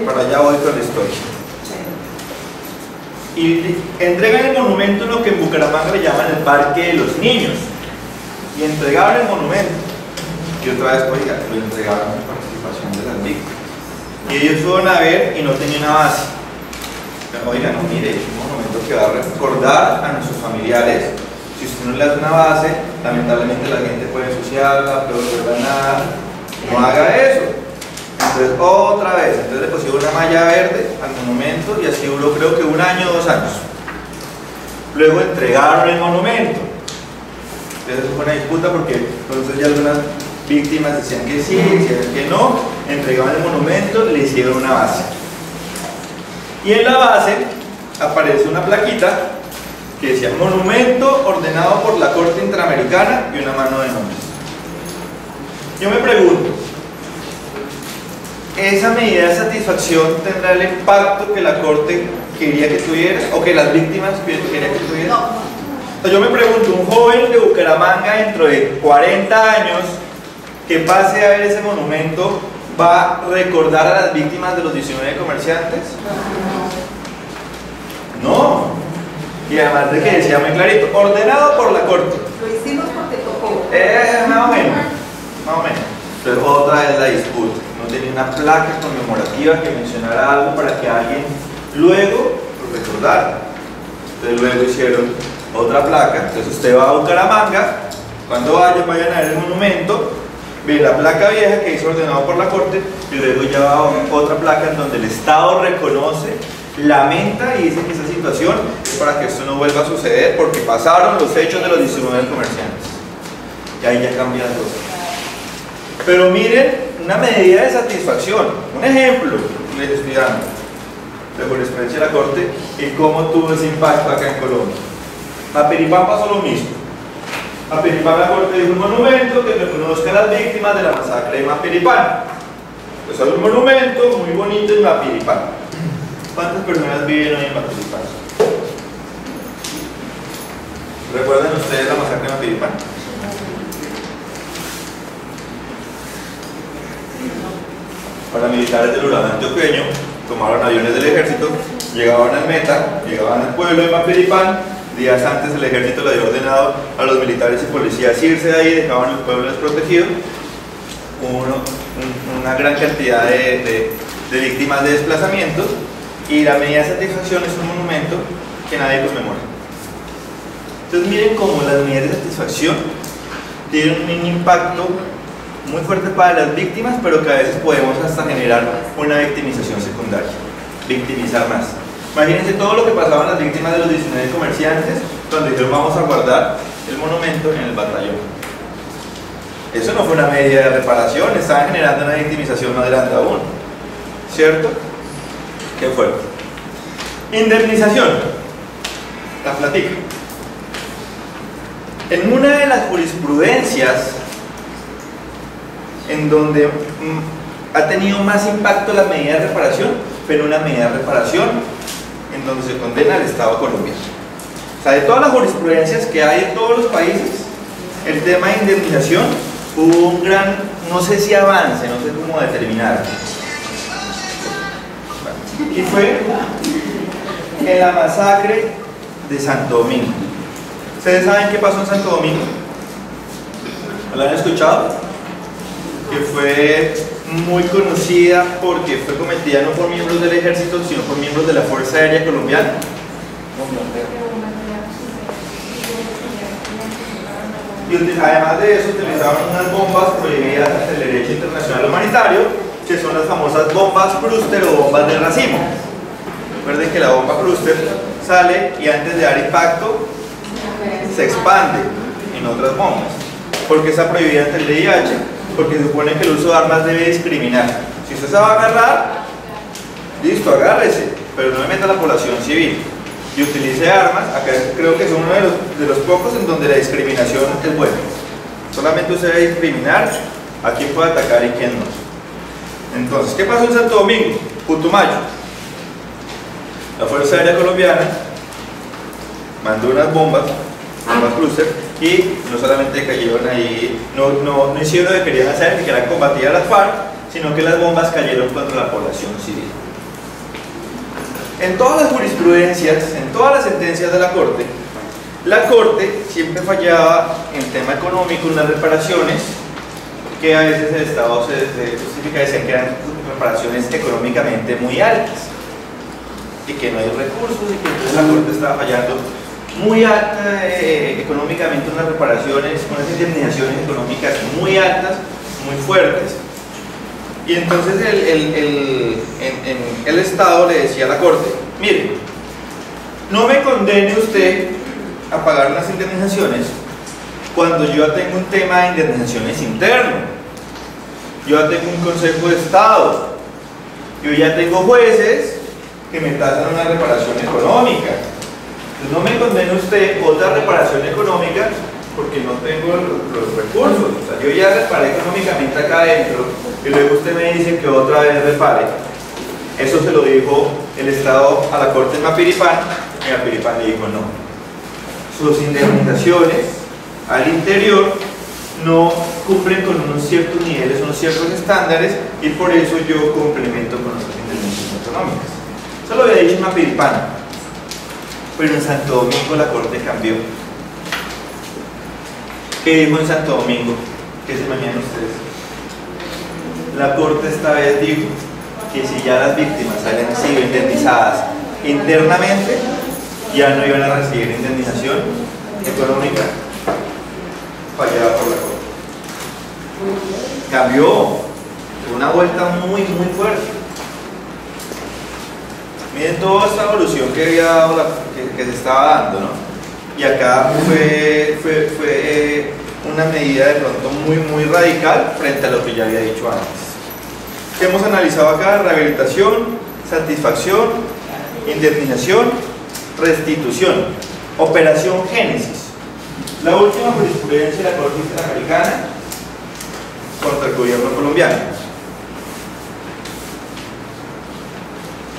Para allá voy con la historia. Y entregan el monumento en lo que en Bucaramanga le llaman el Parque de los Niños. Y entregaron el monumento. Y otra vez, oiga, lo entregaron en participación de las víctimas. Y ellos fueron a ver y no tenía una base. Pero, oiga, no, mire, es un monumento que va a recordar a nuestros familiares. Si usted no le hace una base, lamentablemente la gente puede ensuciarla, puede volver a nada. No haga eso. Entonces, otra vez, entonces le pusieron una malla verde al monumento y así duró creo que 1 año, 2 años. Luego entregaron el monumento. Entonces fue una disputa porque entonces ya algunas víctimas decían que sí, decían que no, entregaban el monumento, le hicieron una base. Y en la base aparece una plaquita que decía monumento ordenado por la Corte Interamericana y una mano de nombres. Yo me pregunto, ¿esa medida de satisfacción tendrá el impacto que la Corte quería que tuviera o que las víctimas querían que tuviera? No. Yo me pregunto, un joven de Bucaramanga dentro de 40 años que pase a ver ese monumento, ¿va a recordar a las víctimas de los 19 comerciantes? No. Y además de que decía muy clarito, ordenado por la corte. Lo hicimos porque tocó. Más o menos. Más o menos. Entonces otra vez la disputa. No tenía una placa conmemorativa que mencionara algo para que alguien luego lo recordara. Entonces luego hicieron otra placa. Entonces usted va a Bucaramanga, cuando vayan a ver el monumento, ve la placa vieja que hizo ordenado por la corte, y luego ya va otra placa en donde el Estado reconoce, lamenta y dice que esa situación es para que esto no vuelva a suceder porque pasaron los hechos de los 19 comerciantes. Y ahí ya cambia todo. Pero miren, una medida de satisfacción, un ejemplo, les estoy dando de jurisprudencia de la corte y cómo tuvo ese impacto acá en Colombia. Mapiripán pasó lo mismo. Mapiripán, la corte dijo un monumento que reconozca a las víctimas de la masacre de Mapiripán. Pues hay un monumento muy bonito en Mapiripán. ¿Cuántas personas viven hoy en Mapiripán? ¿Recuerdan ustedes la masacre de Mapiripán? Paramilitares del Urabá antioqueño tomaron aviones del ejército, llegaban al Meta, llegaban al pueblo de Mapiripán. Días antes el ejército le había ordenado a los militares y policías irse de ahí, dejaban el pueblo desprotegido. Hubo una gran cantidad de víctimas de desplazamientos, y la medida de satisfacción es un monumento que nadie conmemora. Entonces miren cómo las medidas de satisfacción tienen un impacto muy fuerte para las víctimas, pero que a veces podemos hasta generar una victimización secundaria, victimizar más. Imagínense todo lo que pasaban las víctimas de los 19 comerciantes cuando dijeron vamos a guardar el monumento en el batallón. Eso no fue una medida de reparación, estaban generando una victimización más grande aún, ¿cierto? Qué fuerte. Indemnización, la platica. En una de las jurisprudencias en donde ha tenido más impacto la medida de reparación, pero una medida de reparación en donde se condena al Estado colombiano. O sea, de todas las jurisprudencias que hay en todos los países, el tema de indemnización hubo un gran, no sé si avance, no sé cómo determinar. Y fue en la masacre de Santo Domingo. ¿Ustedes saben qué pasó en Santo Domingo? ¿Lo han escuchado? Que fue muy conocida porque fue cometida no por miembros del ejército, sino por miembros de la Fuerza Aérea Colombiana. Y además de eso utilizaban unas bombas prohibidas ante el derecho internacional humanitario, que son las famosas bombas clúster o bombas de racimo. Recuerden que la bomba clúster sale y antes de dar impacto se expande en otras bombas. ¿Por qué está prohibida ante el VIH? Porque se supone que el uso de armas debe discriminar. Si usted se va a agarrar, listo, agárrese, pero no me meta a la población civil y utilice armas. Acá creo que es uno de los pocos en donde la discriminación es buena. Solamente usted debe discriminar a quién puede atacar y quién no. Entonces, ¿qué pasó en Santo Domingo? Putumayo. La Fuerza Aérea Colombiana mandó unas bombas clúster, y no solamente cayeron ahí, no hicieron lo que querían hacer, que era combatir a las FARC, sino que las bombas cayeron contra la población civil. En todas las jurisprudencias, en todas las sentencias de la Corte siempre fallaba en tema económico, unas reparaciones que a veces el Estado se justifica, decían que eran reparaciones económicamente muy altas y que no hay recursos, y que entonces la Corte estaba fallando muy alta económicamente, unas reparaciones, unas indemnizaciones económicas muy altas, muy fuertes. Y entonces el Estado le decía a la Corte: mire, no me condene usted a pagar las indemnizaciones cuando yo ya tengo un tema de indemnizaciones interno, yo ya tengo un Consejo de Estado, yo ya tengo jueces que me tasan una reparación económica. Entonces no me condene usted otra reparación económica porque no tengo los recursos. O sea, yo ya reparé económicamente acá adentro y luego usted me dice que otra vez repare. Eso se lo dijo el Estado a la Corte de Mapiripán, y Mapiripán le dijo no. sus indemnizaciones al interior no cumplen con unos ciertos niveles, unos ciertos estándares, y por eso yo complemento con otras indemnizaciones autonómicas. Eso lo había dicho en Mapiripán, pero en Santo Domingo la Corte cambió. ¿Qué dijo en Santo Domingo? ¿Qué se imaginan ustedes? La Corte esta vez dijo que si ya las víctimas habían sido indemnizadas internamente, ya no iban a recibir indemnización económica fallada por la Corte. Cambió, una vuelta muy fuerte. Miren toda esta evolución que había dado, que se estaba dando, ¿no? Y acá fue una medida de pronto muy radical frente a lo que ya había dicho antes. ¿Qué hemos analizado acá? Rehabilitación, satisfacción, indemnización, restitución, operación génesis. La última jurisprudencia de la Corte Interamericana contra el gobierno colombiano.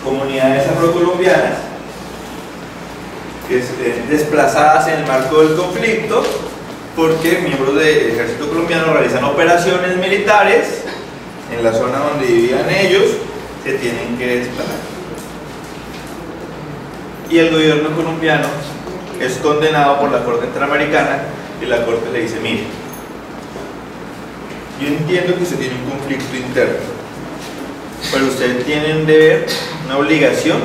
Comunidades afrocolombianas desplazadas en el marco del conflicto porque miembros del ejército colombiano realizan operaciones militares en la zona donde vivían ellos, se tienen que desplazar. Y el gobierno colombiano es condenado por la Corte Interamericana y la Corte le dice: mire, yo entiendo que usted tiene un conflicto interno, pero usted tiene un deber, una obligación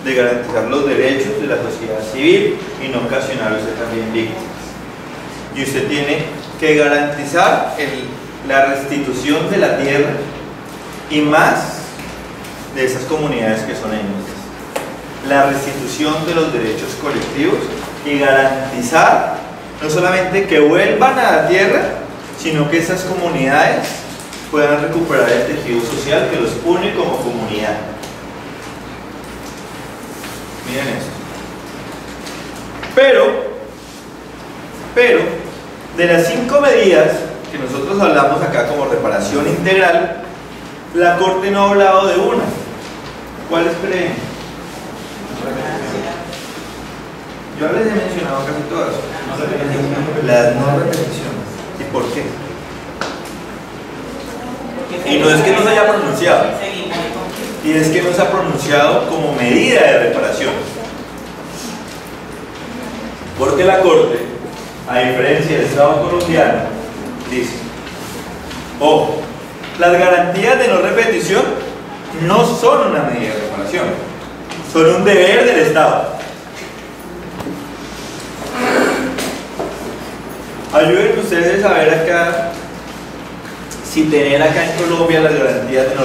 de garantizar los derechos de la sociedad civil y no ocasionar usted también víctimas. Y usted tiene que garantizar la restitución de la tierra y más de esas comunidades que son étnicas, la restitución de los derechos colectivos y garantizar no solamente que vuelvan a la tierra, sino que esas comunidades puedan recuperar el tejido social que los une como comunidad. Miren esto. Pero de las 5 medidas que nosotros hablamos acá como reparación integral, la Corte no ha hablado de una. ¿Cuáles creen? Yo les he mencionado casi todas. Las no repeticiones. ¿Y por qué? Y no es que no se haya pronunciado, y es que no se ha pronunciado como medida de reparación. Porque la Corte, a diferencia del Estado colombiano, dice: ojo, las garantías de no repetición no son una medida de reparación, son un deber del Estado. Ayúdenme ustedes a ver acá si tener acá en Colombia las garantías de no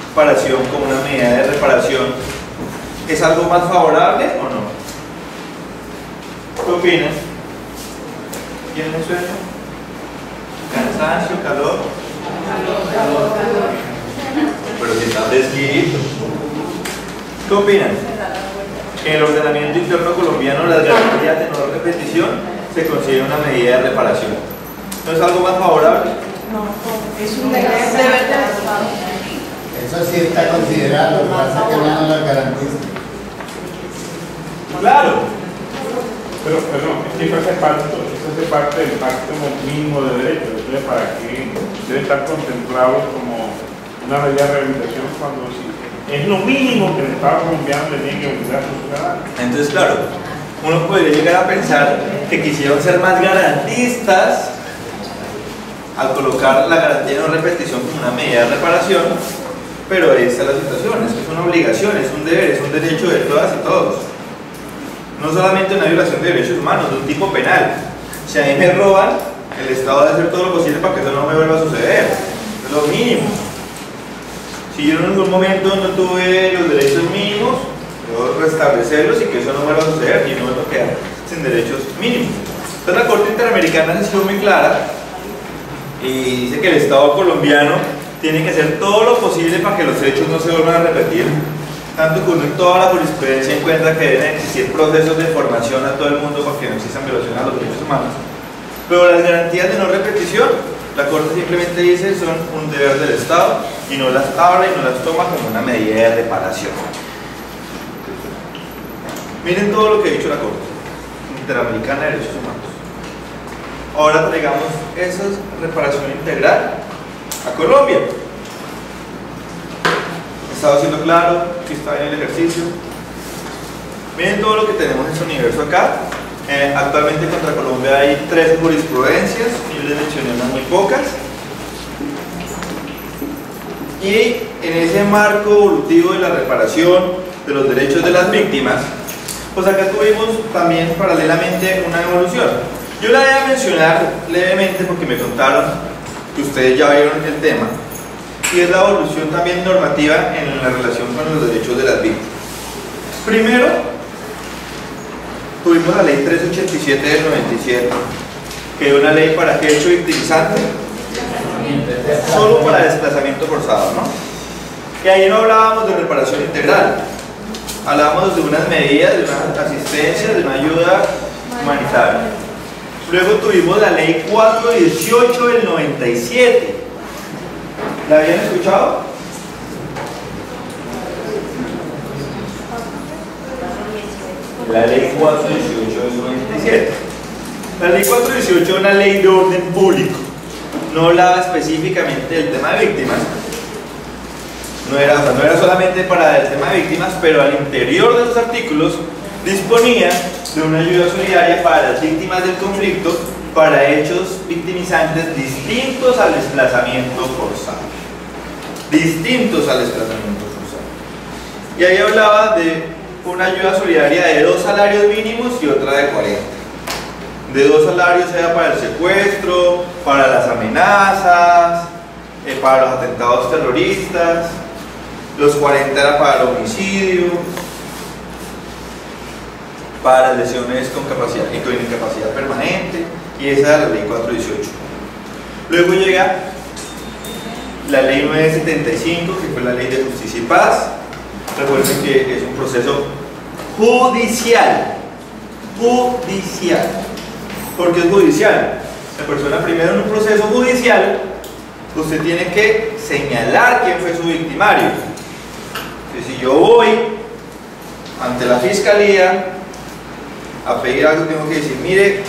reparación como una medida de reparación es algo más favorable o no. ¿Qué opinan? ¿Tienen sueño? ¿Cansancio? ¿Calor? Pero si está fresquito. ¿Qué opinan? En el ordenamiento interno colombiano las garantías de no repetición se considera una medida de reparación. ¿No es algo más favorable? No, es un deber del Estado. Eso sí está considerado, lo que pasa es que no lo garantiza. Claro. Pero eso hace parte del pacto mínimo de derechos. Entonces, ¿para qué debe estar contemplado como una medida de rehabilitación cuando es lo mínimo que el Estado colombiano le tiene que obligar a sus ciudadanos? Entonces, claro, uno podría llegar a pensar que quisieron ser más garantistas al colocar la garantía de no repetición como una medida de reparación, pero esta es la situación, es que es una obligación, es un deber, es un derecho de todas y todos. No solamente una violación de derechos humanos, de un tipo penal. Si a mí me roban, el Estado debe hacer todo lo posible para que eso no me vuelva a suceder. Es lo mínimo. Si yo en algún momento no tuve los derechos mínimos, debo restablecerlos y que eso no vuelva a suceder y no me quedar sin derechos mínimos. Entonces la Corte Interamericana ha sido muy clara y dice que el Estado colombiano tiene que hacer todo lo posible para que los hechos no se vuelvan a repetir. Tanto que uno en toda la jurisprudencia encuentra que deben existir procesos de formación a todo el mundo para que no existan violaciones a los derechos humanos. Pero las garantías de no repetición, la Corte simplemente dice son un deber del Estado y no las habla y no las toma como una medida de reparación. Miren todo lo que ha dicho la Corte Interamericana de Derechos Humanos. Ahora traigamos esa reparación integral a Colombia. ¿He estado siendo claro que está en el ejercicio? Miren todo lo que tenemos en este universo acá. Actualmente contra Colombia hay 13 jurisprudencias, yo les mencioné unas muy pocas. Y en ese marco evolutivo de la reparación de los derechos de las víctimas, pues acá tuvimos también paralelamente una evolución. Yo la voy a mencionar levemente porque me contaron que ustedes ya vieron el tema, y es la evolución también normativa en la relación con los derechos de las víctimas. Primero, tuvimos la ley 387 del 97, que es una ley para qué hecho victimizante, solo para desplazamiento forzado, ¿no? Y ahí no hablábamos de reparación integral, hablábamos de unas medidas, de una asistencia, de una ayuda humanitaria. Luego tuvimos la ley 418 del 97. ¿La habían escuchado? La ley 418 del 97. La ley 418 es una ley de orden público. No hablaba específicamente del tema de víctimas. No era solamente para el tema de víctimas, pero al interior de los artículos disponía de una ayuda solidaria para las víctimas del conflicto para hechos victimizantes distintos al desplazamiento forzado. Distintos al desplazamiento forzado. Y ahí hablaba de una ayuda solidaria de 2 salarios mínimos y otra de 40. De 2 salarios era para el secuestro, para las amenazas, para los atentados terroristas. Los 40 era para el homicidio, para las lesiones con capacidad y con incapacidad permanente, y esa era la ley 418. Luego llega la ley 975, que fue la ley de justicia y paz. Recuerden que es un proceso judicial. Judicial. ¿Por qué es judicial? La persona primero en un proceso judicial, usted tiene que señalar quién fue su victimario. Si yo voy ante la fiscalía a pedir algo, tengo que decir, mire,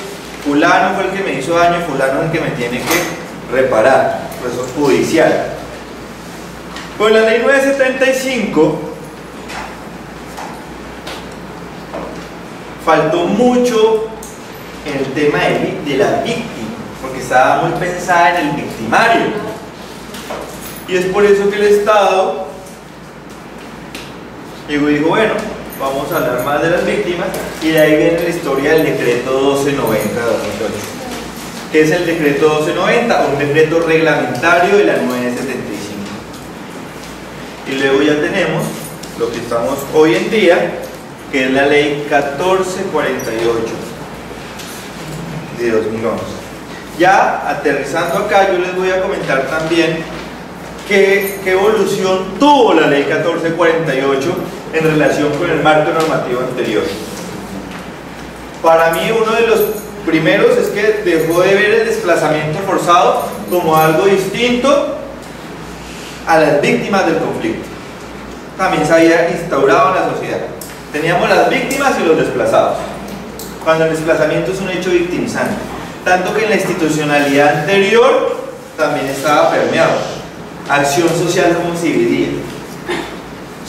fulano fue el que me hizo daño, fulano es el que me tiene que reparar. Proceso judicial. Con la ley 975 faltó mucho en el tema de la víctima, porque estaba muy pensada en el victimario, y es por eso que el Estado llegó y dijo, bueno, vamos a hablar más de las víctimas, y de ahí viene la historia del decreto 1290 de 2008. ¿Qué es el decreto 1290? Un decreto reglamentario de la 975. Y luego ya tenemos lo que estamos hoy en día, que es la ley 1448 de 2011. Ya aterrizando acá, yo les voy a comentar también qué evolución tuvo la ley 1448 en relación con el marco normativo anterior. Para mí, uno de los primeros es que dejó de ver el desplazamiento forzado como algo distinto a las víctimas del conflicto. También se había instaurado en la sociedad. Teníamos las víctimas y los desplazados, cuando el desplazamiento es un hecho victimizante, tanto que en la institucionalidad anterior también estaba permeado. Acción social como se dividía: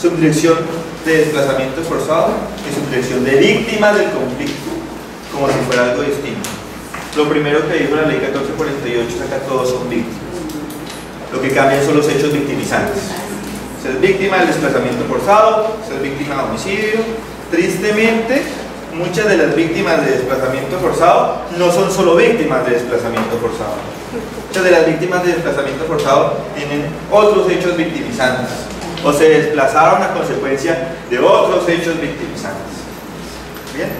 subdirección de desplazamiento forzado y subdirección de víctimas del conflicto, como si fuera algo distinto. Lo primero que dijo la ley 1448 es que todos son víctimas. Lo que cambian son los hechos victimizantes. Se es víctima del desplazamiento forzado, se es víctima de homicidio. Tristemente, muchas de las víctimas de desplazamiento forzado no son solo víctimas de desplazamiento forzado. Muchas de las víctimas de desplazamiento forzado tienen otros hechos victimizantes o se desplazaron a consecuencia de otros hechos victimizantes. Bien.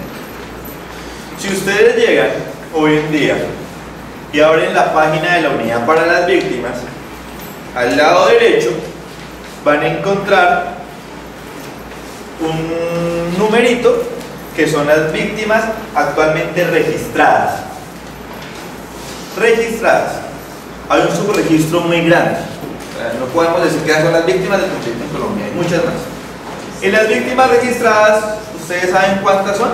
Si ustedes llegan hoy en día y abren la página de la Unidad para las Víctimas, al lado derecho van a encontrar un numerito que son las víctimas actualmente registradas. Registradas. Hay un subregistro muy grande. No podemos decir que son las víctimas del conflicto en Colombia, hay muchas más. Y las víctimas registradas, ¿ustedes saben cuántas son?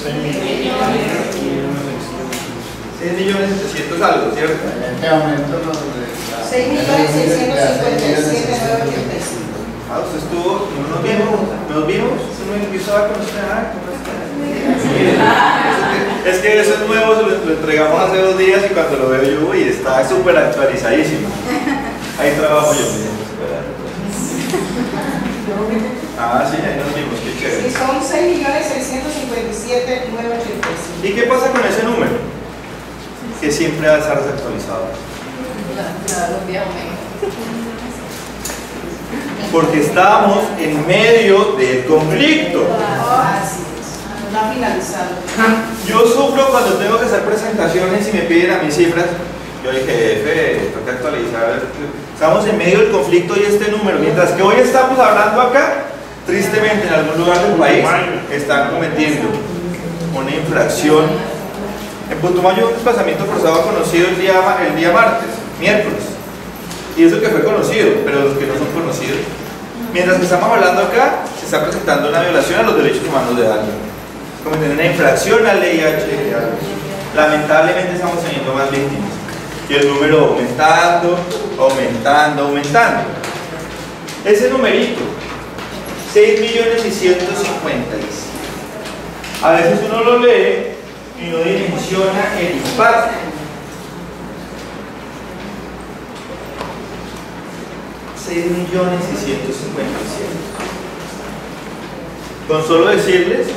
6.700.000 algo, ¿cierto? En este momento los de 6.600.050.785. Ah, usted estuvo, nos vimos, usted no estaba con usted, ¿cómo está? Es que eso es nuevo, lo entregamos hace 2 días y cuando lo veo yo, uy, está súper actualizadísimo. Ahí trabajo yo. Ah, sí, ahí nos vimos, qué chévere. Y son 6.657.985. ¿Y qué pasa con ese número? Que siempre va a estar desactualizado. Porque estamos en medio del conflicto. Así es. No ha finalizado. Yo sufro cuando tengo que hacer presentaciones y me piden a mis cifras. Yo dije, jefe, tengo que actualizar. Estamos en medio del conflicto y este número. Mientras que hoy estamos hablando acá, tristemente en algún lugar del país están cometiendo una infracción. En Putumayo un desplazamiento forzado conocido el día miércoles. Y eso que fue conocido, pero los que no son conocidos. Mientras que estamos hablando acá, se está presentando una violación a los derechos humanos de alguien. Cometiendo una infracción al VIH. Lamentablemente estamos teniendo más víctimas. Y el número aumentando. Ese numerito, 6.150.000. A veces uno lo lee y no dimensiona el impacto. 6.150.000. Con solo decirles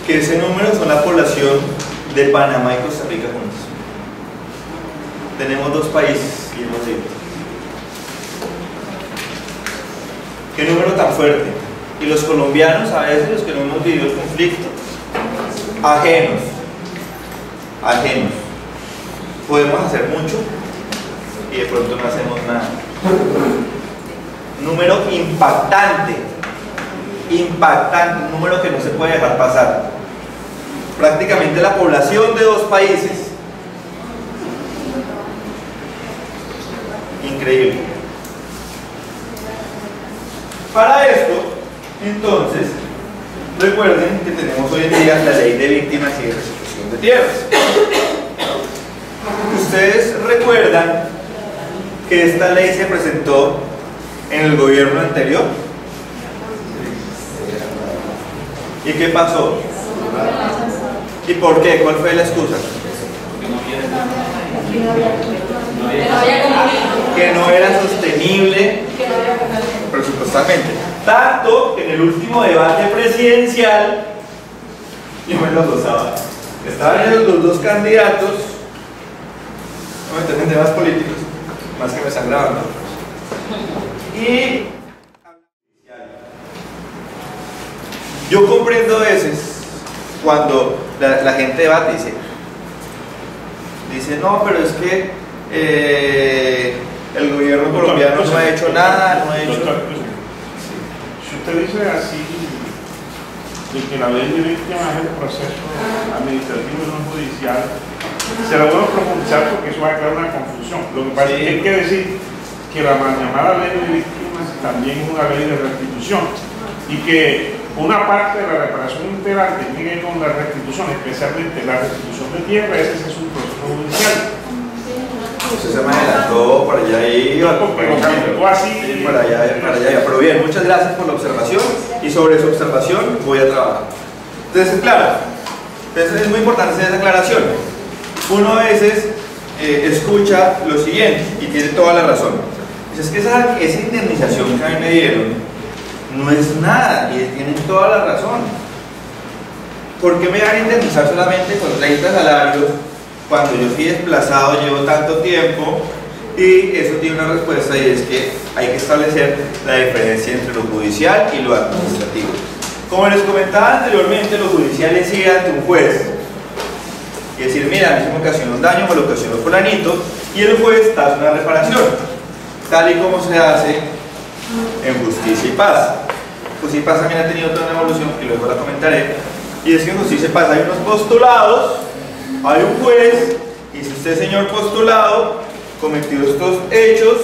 que ese número son la población de Panamá y Costa Rica juntos. Tenemos 2 países y hemos ido. Qué número tan fuerte. Y los colombianos, a veces los que no hemos vivido el conflicto, ajenos. Podemos hacer mucho y de pronto no hacemos nada. Número impactante, un número que no se puede dejar pasar. Prácticamente la población de 2 países. Increíble. Para esto, entonces, recuerden que tenemos hoy en día la Ley de Víctimas y de Restitución de Tierras. Ustedes recuerdan que esta ley se presentó en el gobierno anterior. ¿Y qué pasó? ¿Y por qué? ¿Cuál fue la excusa? Que no era sostenible presupuestalmente. Tanto que en el último debate presidencial, yo me lo gozaba, estaban los 2 candidatos, no me entienden temas políticos, más que me están grabando. Y yo comprendo a veces cuando la gente debate y dice no, pero es que el gobierno colombiano no ha hecho nada, no ha hecho... Si usted dice así, de que la ley de víctimas es el proceso administrativo y no judicial, será bueno profundizar porque eso va a crear una confusión. Lo que pasa es que hay que decir que la mal llamada ley de víctimas también es una ley de restitución y que una parte de la reparación integral que tiene con la restitución, especialmente la restitución de tierra, ese es un proceso judicial. Usted se me adelantó por allá iba, así. Sí, para allá iba. Pero bien, muchas gracias por la observación y sobre su observación voy a trabajar. Entonces, claro, entonces es muy importante hacer esa aclaración. Uno a veces escucha lo siguiente y tiene toda la razón. Es que esa indemnización que a mí me dieron no es nada y tienen toda la razón. ¿Por qué me van a indemnizar solamente con 30 salarios cuando yo fui desplazado, llevo tanto tiempo? Y eso tiene una respuesta y es que hay que establecer la diferencia entre lo judicial y lo administrativo. Como les comentaba anteriormente, lo judicial es ir ante un juez y decir, mira, a mí se me ocasionó un daño, me lo ocasionó fulanito, y el juez da una reparación, tal y como se hace en Justicia y Paz. Justicia y Paz también ha tenido toda una evolución que luego la comentaré, y es que en Justicia y Paz hay unos postulados, hay un juez, y si usted, señor postulado, cometió estos hechos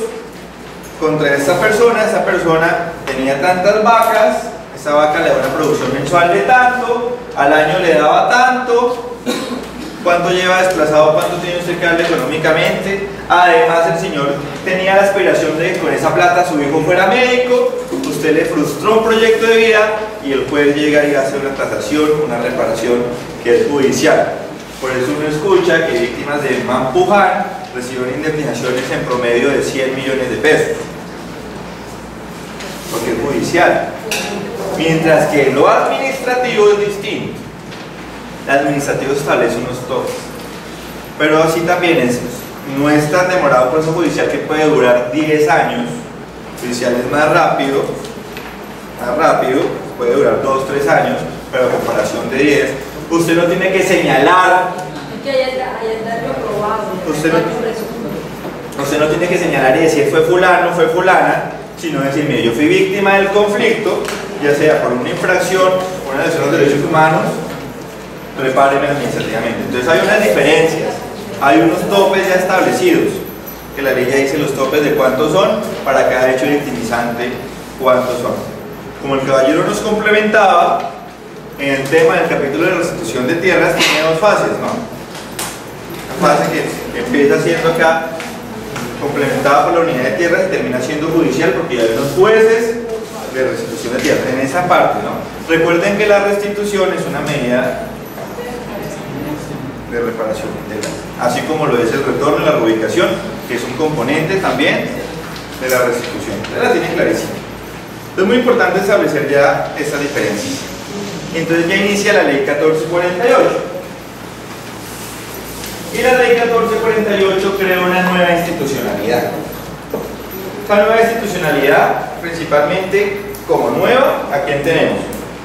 contra esta persona tenía tantas vacas, Esta vaca le da una producción mensual de tanto, al año le daba tanto, cuánto lleva desplazado, cuánto tiene usted que darle económicamente. Además, el señor tenía la aspiración de que con esa plata su hijo fuera médico, usted le frustró un proyecto de vida y el juez llega y hace una tasación, una reparación que es judicial. Por eso uno escucha que víctimas de Mampuján reciben indemnizaciones en promedio de 100 millones de pesos, porque es judicial. Mientras que lo administrativo es distinto. El administrativo establece unos topes, pero así también no es tan demorado el proceso judicial, que puede durar 10 años. Judicial es más rápido, puede durar 2 o 3 años, pero a comparación de 10, usted no tiene que señalar. Usted no tiene que señalar y decir fue fulano, fue fulana, sino decir, mire, yo fui víctima del conflicto, ya sea por una infracción o una violación de los derechos humanos, prepáreme administrativamente. Entonces hay unas diferencias, hay unos topes ya establecidos, que la ley ya dice los topes de cuántos son, para cada hecho victimizante cuántos son. Como el caballero nos complementaba, en el tema del capítulo de restitución de tierras tiene dos fases, ¿no? Una fase que empieza siendo acá complementada por la unidad de tierras y termina siendo judicial, porque ya hay unos jueces de restitución de tierras en esa parte, ¿no? Recuerden que la restitución es una medida de reparación integral, así como lo es el retorno y la reubicación, que es un componente también de la restitución. Ustedes la tienen clarísima. Es muy importante establecer ya esa diferencia. Entonces ya inicia la ley 1448. Y la ley 1448 crea una nueva institucionalidad. Esta nueva institucionalidad, principalmente como nueva, ¿a quién tenemos?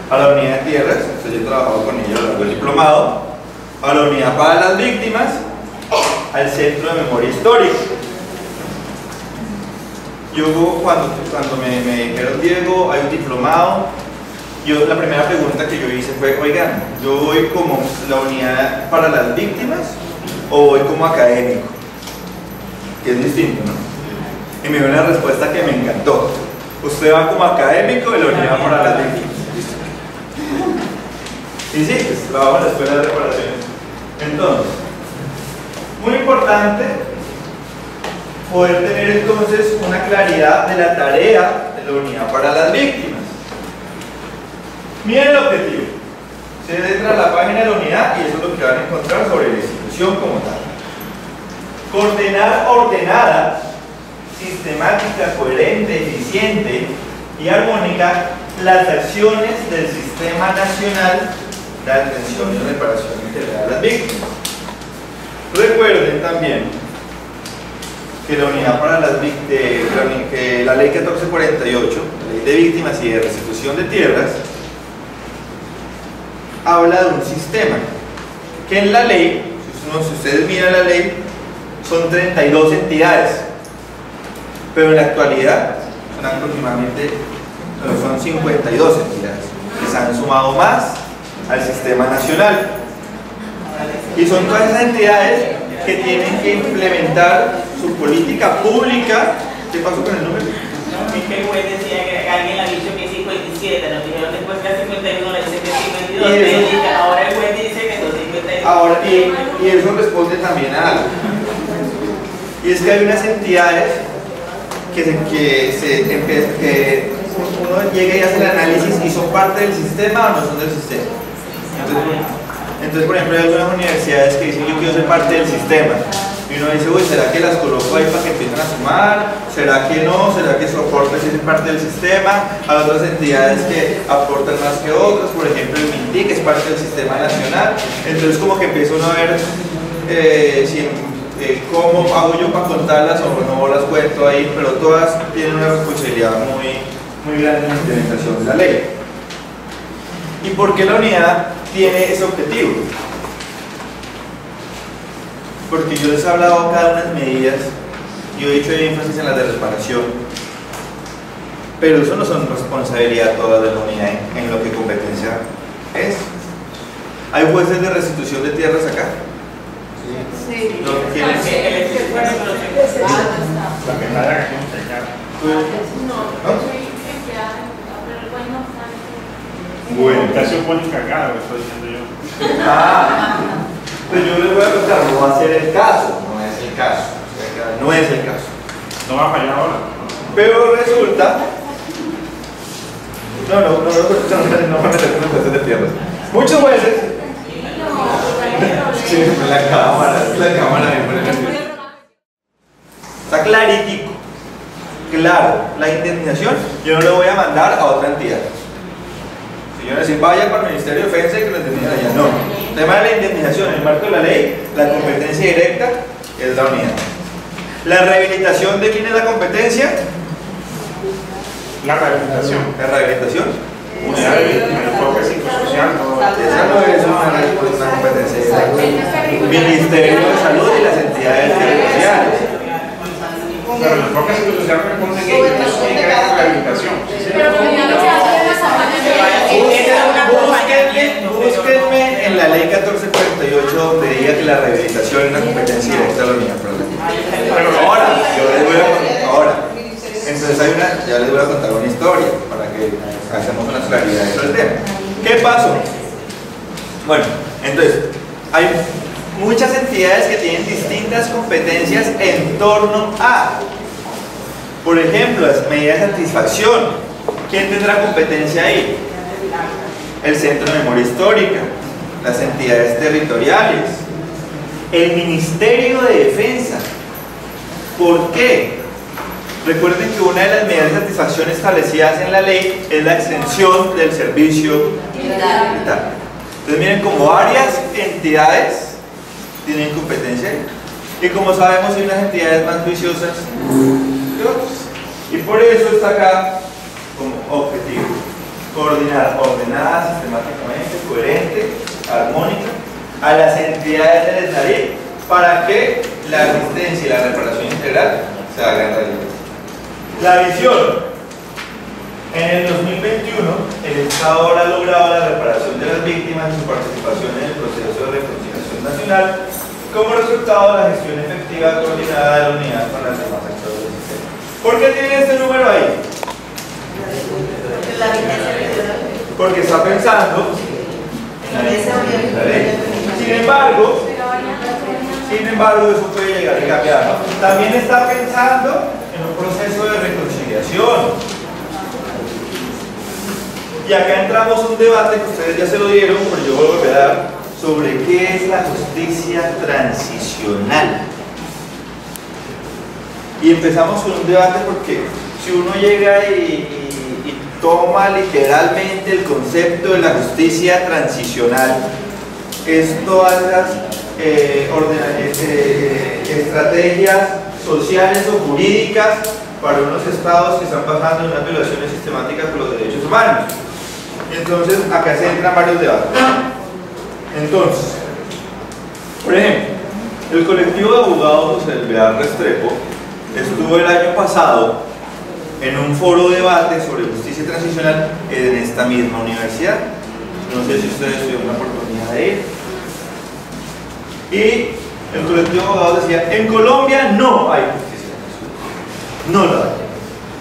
A la unidad de tierras, yo he trabajado con ella a lo largo del diplomado, a la unidad para las víctimas, al centro de memoria histórica. Yo cuando me dijeron, Diego, hay un diplomado, la primera pregunta que yo hice fue, oigan, ¿yo voy como la unidad para las víctimas o voy como académico? Que es distinto, ¿no? Y me dio una respuesta que me encantó. Usted va como académico de la unidad para las víctimas. Y sí, pues trabajo en la escuela de reparaciones. Entonces, muy importante poder tener entonces una claridad de la tarea de la unidad para las víctimas. Miren el objetivo. Se entra a la página de la unidad y eso es lo que van a encontrar sobre la institución como tal. Coordinar ordenada, sistemática, coherente, eficiente y armónica las acciones del Sistema Nacional de Atención y Reparación Integral a las Víctimas. Recuerden también que la unidad para las que la ley 1448, la ley de víctimas y de restitución de tierras, habla de un sistema que en la ley, si ustedes miran la ley, son 32 entidades, pero en la actualidad son aproximadamente 52 entidades que se han sumado más al sistema nacional, y son todas esas entidades que tienen que implementar su política pública. ¿Qué pasó con el número? No, es que el juez decía que alguien ha dicho que es 57, nos dijeron después que es 51, le dice que es 52, ahora el juez dice que son 52. Ahora, y eso responde también a algo, y es que hay unas entidades que uno llega y hace el análisis y son parte del sistema o no son del sistema. Entonces, por ejemplo, hay algunas universidades que dicen yo quiero ser parte del sistema, y uno dice, uy, ¿será que las coloco ahí para que empiecen a sumar? ¿Será que no? ¿Será que su aporte es parte del sistema? Hay otras entidades que aportan más que otras, por ejemplo el MINTIC, que es parte del sistema nacional. Entonces como que empieza uno a ver cómo hago yo para contarlas o no las cuento ahí, pero todas tienen una responsabilidad muy grande en la implementación de la ley. ¿Y por qué la unidad tiene ese objetivo? Porque yo les he hablado acá de unas medidas, yo he hecho énfasis en las de reparación, pero eso no son responsabilidad todas de la unidad en lo que competencia es. ¿Hay jueces de restitución de tierras acá? Sí. ¿No? ¿Quiénes? La que está de acción, ¿No? Bueno. Ya se opone cagada, lo estoy diciendo yo. Pues yo les voy a contar, no va a ser el caso, no es el caso, no es el caso. No va a fallar ahora. Pero resulta, no me meter con los jueces de piernas. Muchos jueces, sí, la cámara está claritico, claro, la indemnización yo no le voy a mandar a otra entidad. Si yo decir vaya para el Ministerio de Defensa y que lo indemnicen allá, no. El tema de la indemnización, en el marco de la ley, la competencia directa es la unidad. La rehabilitación, ¿de quién es la competencia? La rehabilitación. La rehabilitación. Unidad de víctimas, enfoque psicosocial, todo. Esa no es una competencia directa. Ministerio de Salud y las entidades territoriales. Pero el enfoque psicosocial responde que ellos no tienen que ver con rehabilitación. Pero lo que hace es Búsquenme en la ley 1448 donde diga que la rehabilitación es una competencia directa de la unidad. Ahora, yo les voy a contar, ahora. Entonces ya les voy a contar una historia para que hagamos una claridad de el tema. ¿Qué pasó? Bueno, entonces, hay muchas entidades que tienen distintas competencias en torno a, por ejemplo, las medidas de satisfacción. ¿Quién tendrá competencia ahí? El Centro de Memoria Histórica, las entidades territoriales, el Ministerio de Defensa. ¿Por qué? Recuerden que una de las medidas de satisfacción establecidas en la ley es la extensión del servicio militar. Entonces miren, como varias entidades tienen competencia y como sabemos hay unas entidades más juiciosas que otras. Y por eso está acá como objetivo: coordinar ordenada, sistemáticamente, coherente, armónica a las entidades del ESNARIP para que la asistencia y la reparación integral se hagan realidad. La visión: en el 2021 el Estado habrá logrado la reparación de las víctimas y su participación en el proceso de reconciliación nacional como resultado de la gestión efectiva coordinada de la unidad con las demás actores del sistema. ¿Por qué tiene este número ahí? Porque está pensando en la ley. Sin embargo, eso puede llegar a cambiar, ¿no? También está pensando en un proceso de reconciliación. Y acá entramos a un debate que ustedes ya se lo dieron, pero yo vuelvo a dar, sobre qué es la justicia transicional. Y empezamos con un debate porque si uno llega y toma literalmente el concepto de la justicia transicional, es todas las estrategias sociales o jurídicas para unos estados que están pasando en unas violaciones sistemáticas por los derechos humanos. Entonces, acá se entran varios debates. Entonces, por ejemplo, el colectivo de abogados José Leal Restrepo estuvo el año pasado en un foro de debate sobre justicia transicional en esta misma universidad. No sé si ustedes tuvieron la oportunidad de ir. Y el colectivo de abogados decía: en Colombia no hay justicia transicional. No la hay.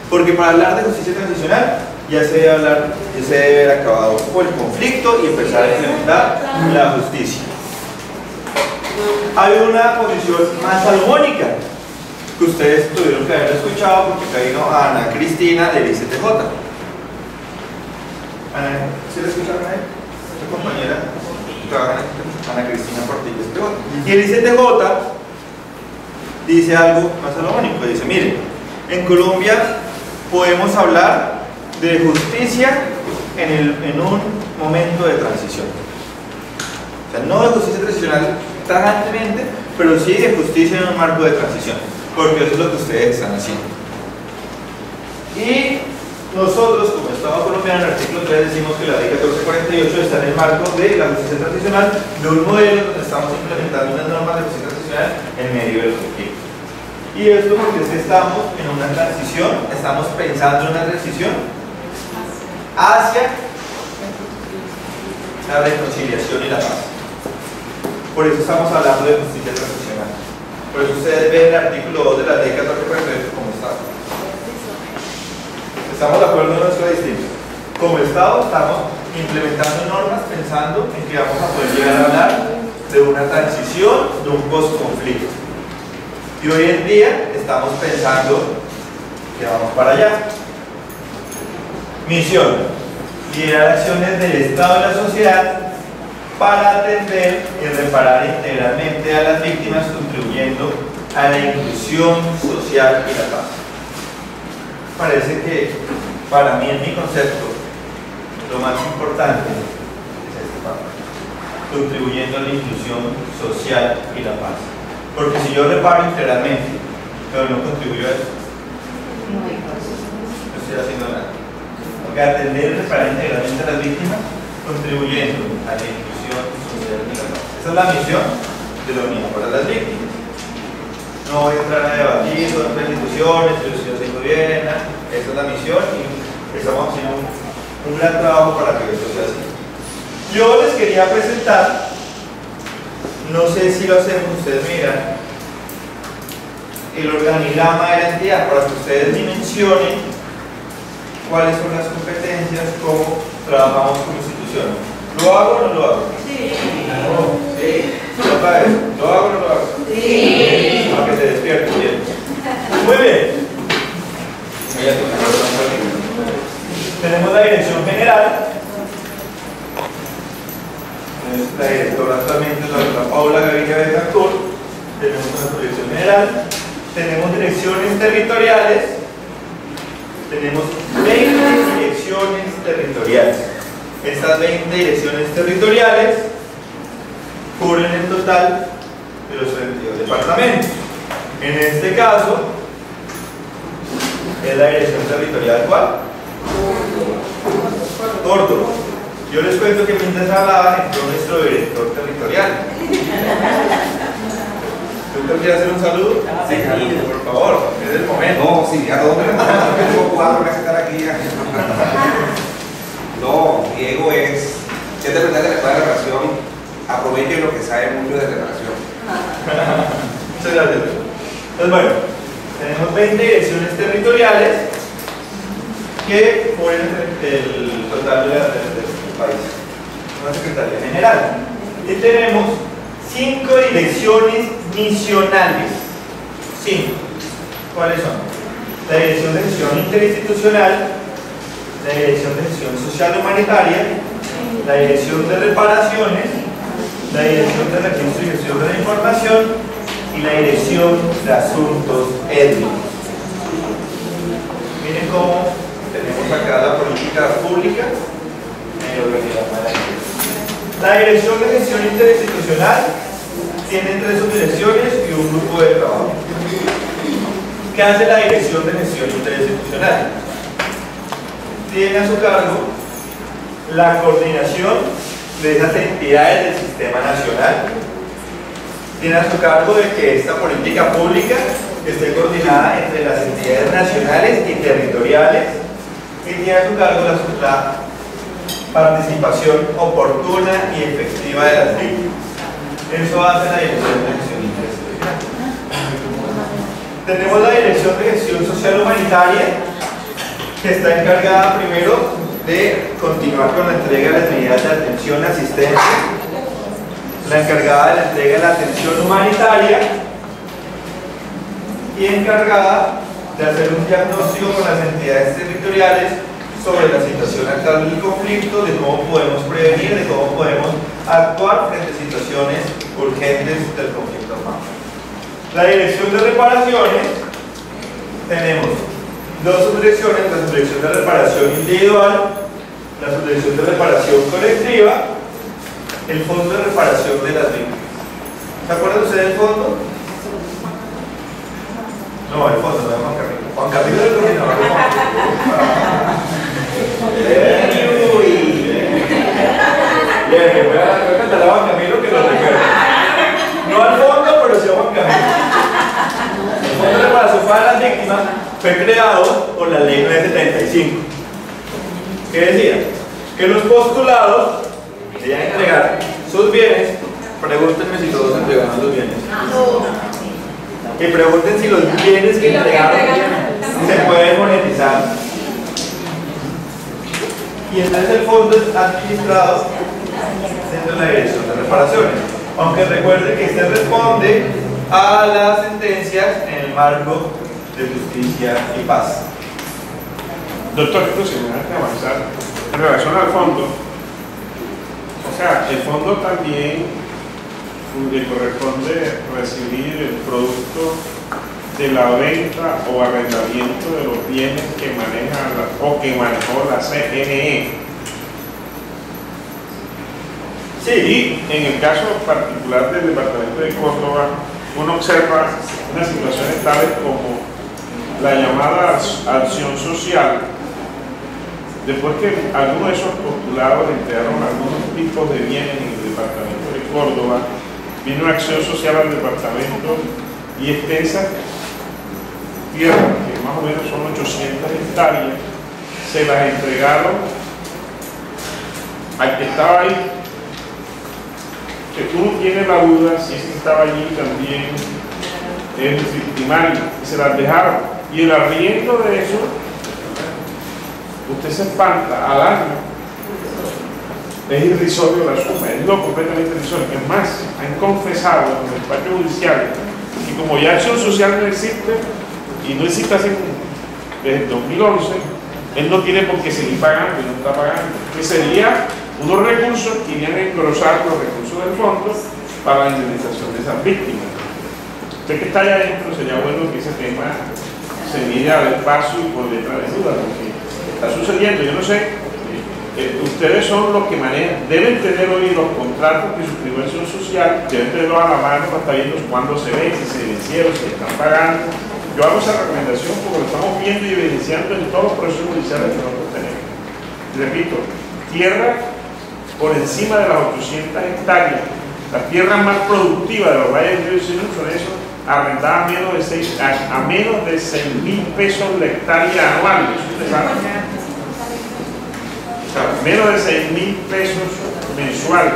Porque para hablar de justicia transicional ya se debe haber acabado por el conflicto y empezar a implementar la justicia. Hay una posición más salomónica que ustedes tuvieron que haber escuchado porque acá vino Ana Cristina del ICTJ. ¿Sí la escucharon ahí? Esta compañera trabaja en Ana Cristina Portillo ICTJ. Y el ICTJ dice algo más salomónico, dice: miren, en Colombia podemos hablar de justicia en un momento de transición. O sea, no de justicia transicional tajantemente, pero sí de justicia en un marco de transición, porque eso es lo que ustedes están haciendo. Y nosotros, como Estado colombiano, en el artículo 3 decimos que la ley 1448 está en el marco de la justicia transicional, de un modelo donde estamos implementando unas normas de justicia transicional en medio del conflicto. Y esto porque es que estamos en una transición, estamos pensando en una transición hacia la reconciliación y la paz. Por eso estamos hablando de justicia transicional. Por eso ustedes ven el artículo 2 de la ley 1448 como está. ¿Estamos de acuerdo en nuestro distinto? Como Estado estamos implementando normas pensando en que vamos a poder llegar a hablar de una transición, de un post-conflicto. Y hoy en día estamos pensando que vamos para allá. Misión: liderar acciones del Estado y la sociedad para atender y reparar integralmente a las víctimas, contribuyendo a la inclusión social y la paz. Parece que para mí, en mi concepto, lo más importante es esta parte: contribuyendo a la inclusión social y la paz. Porque si yo reparo integralmente, pero no contribuyo a eso, no estoy haciendo nada. Porque atender y reparar integralmente a las víctimas, contribuyendo a la inclusión social y la paz. Esa es la misión de la Unidad para las Víctimas. No voy a entrar a debatir sobre las instituciones, instituciones de gobierno. Esa es la misión y estamos haciendo un gran trabajo para que esto sea así. Yo les quería presentar, no sé si lo hacemos, ustedes miran, el organigrama de la entidad para que ustedes dimensionen cuáles son las competencias, cómo trabajamos como institución. ¿Lo hago o no lo hago? Sí. ¿Otra vez? ¿Lo hago o no lo hago? Sí. Para que se despierten bien. Muy bien. Tenemos la dirección general. La directora actualmente es la doctora Paula Gaviria Betancourt. Tenemos una dirección general. Tenemos direcciones territoriales. Tenemos 20 direcciones territoriales. Estas 20 direcciones territoriales cubren el total de los 32 departamentos. En este caso, es la dirección territorial ¿cuál? Córdoba. Yo les cuento que mientras hablaba entró nuestro director territorial. ¿Tú quieres hacer un saludo? Sí, por favor, es el momento. No, sí, ¿a dónde? Tengo 4 meses estar aquí. No, Diego es representante de la reparación. Aprovechen lo que sabe mucho de reparación. Muchas gracias. Entonces, bueno, tenemos 20 direcciones territoriales que cubren el total del país. Una secretaría general. Y tenemos 5 direcciones misionales. 5. ¿Cuáles son? La Dirección de Gestión Interinstitucional, la Dirección de Gestión Social Humanitaria, la Dirección de Reparaciones, la Dirección de Registro y Gestión de la Información y la Dirección de Asuntos Étnicos. Miren cómo tenemos acá la política pública en el organigrama de la empresa. La Dirección de Gestión Interinstitucional tiene 3 subdirecciones y un grupo de trabajo. ¿Qué hace la Dirección de Gestión Interinstitucional? Tiene a su cargo la coordinación de esas entidades del sistema nacional. Tiene a su cargo de que esta política pública esté coordinada entre las entidades nacionales y territoriales, y tiene a su cargo la participación oportuna y efectiva de las víctimas. Eso hace la Dirección de Gestión Interinstitucional. Tenemos la Dirección de Gestión Social Humanitaria, que está encargada primero de continuar con la entrega de las medidas de atención y asistencia, la encargada de la entrega de la atención humanitaria y encargada de hacer un diagnóstico con las entidades territoriales sobre la situación actual del conflicto, de cómo podemos prevenir, de cómo podemos actuar frente a situaciones urgentes del conflicto armado. La Dirección de Reparaciones, tenemos 2 subdirecciones: la subdirección de reparación individual, la subdirección de reparación colectiva, el fondo de reparación de las víctimas. ¿Se acuerdan ustedes del fondo? No, el fondo, no es Juan Camilo. Juan Camilo es el coordinador del fondo. Bien, voy a cantar a Juan Camilo que lo recuerde. No al fondo, pero sí a Juan Camilo. El fondo de reparación para las víctimas fue creado por la ley 975. ¿Qué decía? Que los postulados debían entregar sus bienes. Pregúntenme si todos entregaron los bienes. Y pregunten si los bienes que entregaron se pueden monetizar. y entonces el fondo es administrado dentro de la Dirección de Reparaciones. Aunque recuerde que este responde a las sentencias en el marco de justicia y paz. Doctor, entonces, antes de avanzar, en relación al fondo, o sea, el fondo también le corresponde recibir el producto de la venta o arrendamiento de los bienes que maneja o que manejó la CNE. Sí. Y en el caso particular del departamento de Córdoba, uno observa unas situaciones tales como la llamada acción social. Después que algunos de esos postulados entregaron algunos tipos de bienes en el departamento de Córdoba, vino una acción social al departamento y extensa tierra, que más o menos son 800 hectáreas, se las entregaron al que estaba ahí, que uno tiene la duda si ese que estaba allí también es victimario, y se las dejaron. Y el arriendo de eso, usted se espanta, al año es irrisorio la suma, es lo completamente irrisorio. Es más, han confesado en el despacho judicial que como ya acción social no existe, y no existe desde el 2011, él no tiene por qué seguir pagando y no está pagando. Que sería unos recursos que irían a engrosar los recursos del fondo para la indemnización de esas víctimas. Usted que está allá adentro, sería bueno que ese tema se mire a despacio y por detrás de duda, porque está sucediendo. Yo no sé, ustedes son los que manejan, deben tener hoy los contratos que suscribió Acción Social, deben tenerlos a la mano para estar viendo cuándo se ven, si se vencieron, si están pagando. Yo hago esa recomendación porque lo estamos viendo y evidenciando en todos los procesos judiciales que nosotros tenemos. Repito, tierra por encima de las 800 hectáreas, las tierras más productivas de los valles del río Sinú son eso, arrendadas a menos de 6.000 pesos la hectárea anual. ¿Ustedes saben? O sea, menos de 6.000 pesos mensuales.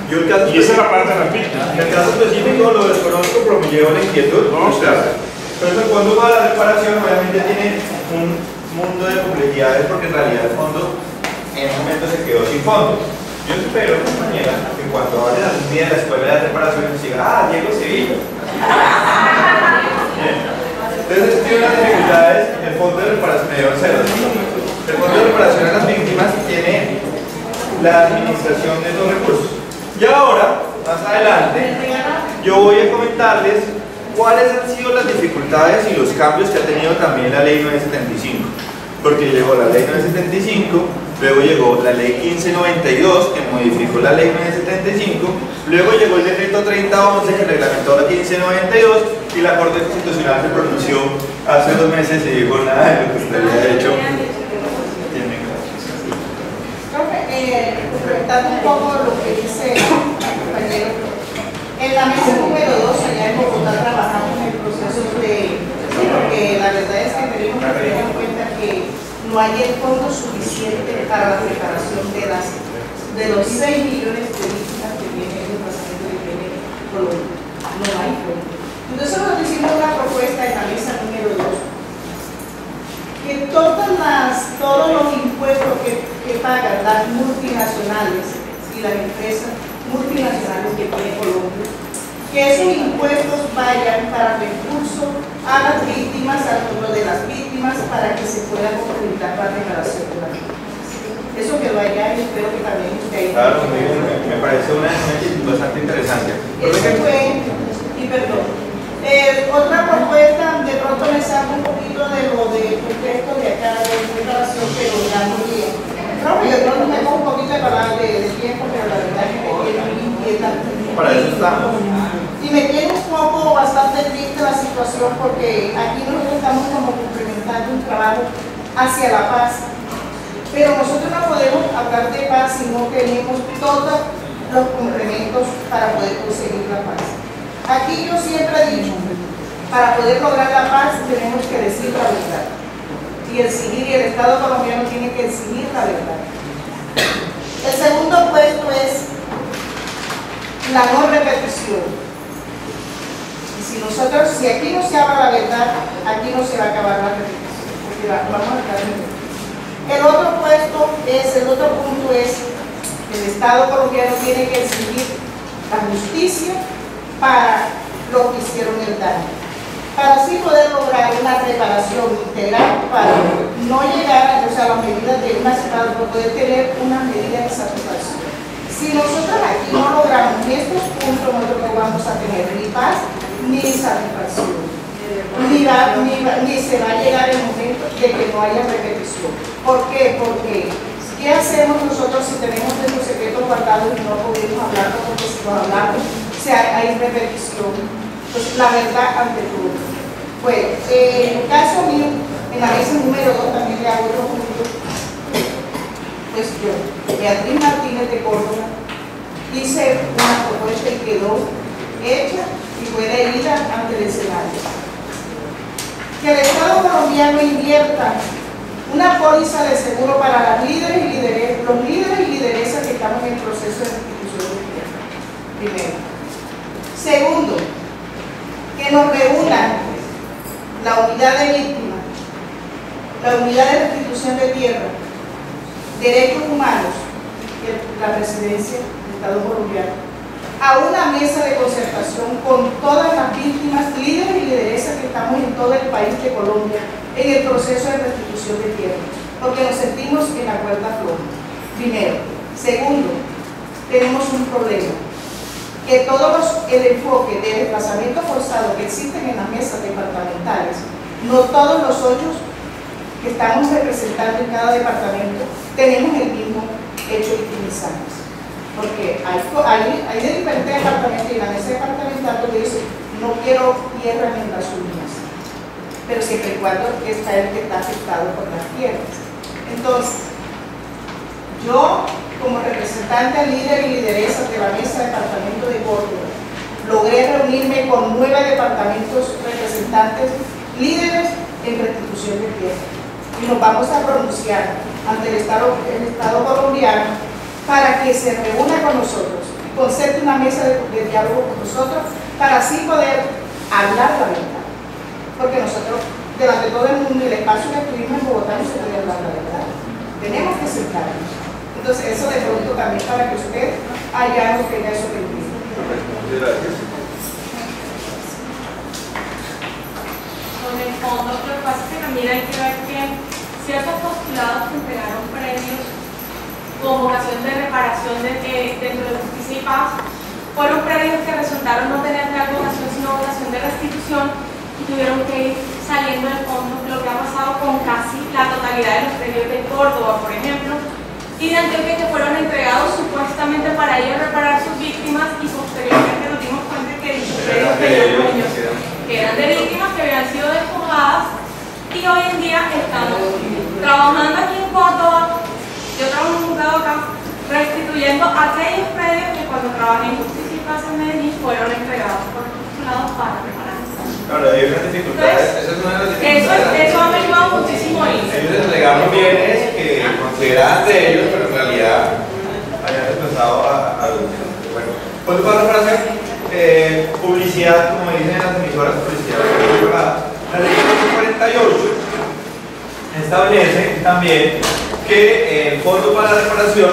Y esa es la parte de las víctimas. En el caso específico lo desconozco, pero me lleva la inquietud. No, pero cuando va a la reparación, obviamente tiene un mundo de complejidades, porque en realidad el fondo en un momento se quedó sin fondo. Yo espero, compañera, que cuando vayan algún día a la escuela de reparaciones diga, Diego Sevilla. Entonces tiene unas dificultades. El fondo de reparación me dieron ceros. El fondo de reparación a las víctimas tiene la administración de esos recursos. Y ahora, más adelante, yo voy a comentarles cuáles han sido las dificultades y los cambios que ha tenido también la ley 975. Porque llegó la ley 975, luego llegó la ley 1592 que modificó la ley 975, luego llegó el decreto 3011 que reglamentó la 1592 y la Corte Constitucional se pronunció hace 2 meses y dijo nada de lo que usted había hecho. Complementando un poco lo que dice el compañero, en la mesa número 2 allá en Bogotá trabajamos en el proceso de, porque la verdad es que tenemos que tener en cuenta que no hay el fondo suficiente para la preparación de los 6 millones de víctimas que tiene el departamento de Higiene Colombia. No hay fondo. Entonces nosotros hicimos una propuesta en la mesa número 2 que todos los impuestos que pagan las multinacionales y las empresas multinacionales que tiene Colombia, que esos impuestos vayan para recursos a las víctimas, al fondo de las víctimas, para que se pueda complementar la reparación de las víctimas. Eso quedó allá y espero que también esté ahí. Claro, me parece una actitud bastante interesante. Eso fue, y perdón. Otra propuesta, de pronto me saco un poquito de lo del contexto de acá de preparación, pero ya muy bien. Creo que de pronto me pongo un poquito de palabra de tiempo, pero la verdad es que me tiene muy inquieta. Para eso estamos. Y me tiene un poco bastante triste la situación, porque aquí nosotros estamos como complementando un trabajo hacia la paz. Pero nosotros no podemos hablar de paz si no tenemos todos los complementos para poder conseguir la paz. Aquí yo siempre he dicho, para poder lograr la paz tenemos que decir la verdad. Y el Estado colombiano tiene que exigir la verdad. El segundo puesto es la no repetición. Y si aquí no se habla la verdad, aquí no se va a acabar la repetición, porque vamos a estar en el. El otro punto es que el Estado colombiano tiene que exigir la justicia para lo que hicieron el daño, para así poder lograr una reparación integral, para no llegar a las medidas de una ciudad, para poder tener una medida de satisfacción. Si nosotros aquí no logramos estos puntos, nosotros no vamos a tener ni paz ni satisfacción, ni se va a llegar el momento de que no haya repetición. ¿Por qué? Porque ¿qué hacemos nosotros si tenemos nuestros secretos guardados y no podemos hablar? Porque si no hablamos, hay repetición. Entonces, la verdad ante todo. Bueno, en el caso mío, en la mesa número 2 también le hago otro punto. Pues yo, Beatriz Martínez de Córdoba, hice una propuesta y quedó hecha y fue leída ante el escenario. Que el Estado colombiano invierta una póliza de seguro para los líderes y lideresas que estamos en el proceso de restitución de tierra. Primero. Segundo, que nos reúnan la unidad de víctimas, la unidad de restitución de tierra, derechos humanos y la presidencia del Estado colombiano a una mesa de concertación con todas las víctimas, líderes y lideresas que estamos en todo el país de Colombia en el proceso de restitución de tierra, porque nos sentimos en la cuerda floja. Primero. Segundo, tenemos un problema, que el enfoque de desplazamiento forzado que existen en las mesas departamentales, no todos los hoyos que estamos representando en cada departamento tenemos el mismo hecho victimizante. Porque hay de diferentes departamentos y la mesa departamental donde dice no quiero tierra en las uñas, pero siempre y cuando está el que está afectado por las tierras. Entonces, yo como representante líder y lideresa de la mesa departamento de Córdoba, logré reunirme con 9 departamentos representantes líderes en restitución de tierra y nos vamos a pronunciar ante el Estado colombiano para que se reúna con nosotros, concerte una mesa de diálogo con nosotros para así poder hablar la verdad, porque nosotros delante de todo el mundo y el espacio que tuvimos en Bogotá no se puede hablar la verdad, tenemos que sentarnos. Entonces eso de pronto también para que usted allá nos tenga eso pendiente. Muchas gracias. Con el fondo, lo que pasa es que también hay que ver que ciertos postulados que entregaron premios con vocación de reparación dentro de justicia y paz fueron premios que resultaron no tener real vocación sino vocación de restitución y tuvieron que ir saliendo del fondo, lo que ha pasado con casi la totalidad de los premios de Córdoba, por ejemplo, y de Antioquia, que fueron entregados supuestamente para ellos reparar sus víctimas y posteriormente nos dimos cuenta que dichos premios que eran de víctimas que habían sido despojadas y hoy en día estamos trabajando aquí en Córdoba. Yo trabajo en un juzgado acá, restituyendo aquellos predios que cuando trabajé en justicia y paz en Medellín fueron entregados por los postulados para reparar. Claro, hay unas dificultades. Esa es una de las dificultades. Eso ha ayudado muchísimo ahí. Ellos entregaron bienes que consideraban de ellos, pero en realidad habían desplazado a los. Bueno, pues para hacer publicidad, como dicen las emisoras, publicidad privada. La ley 48 establece también que el Fondo para la Reparación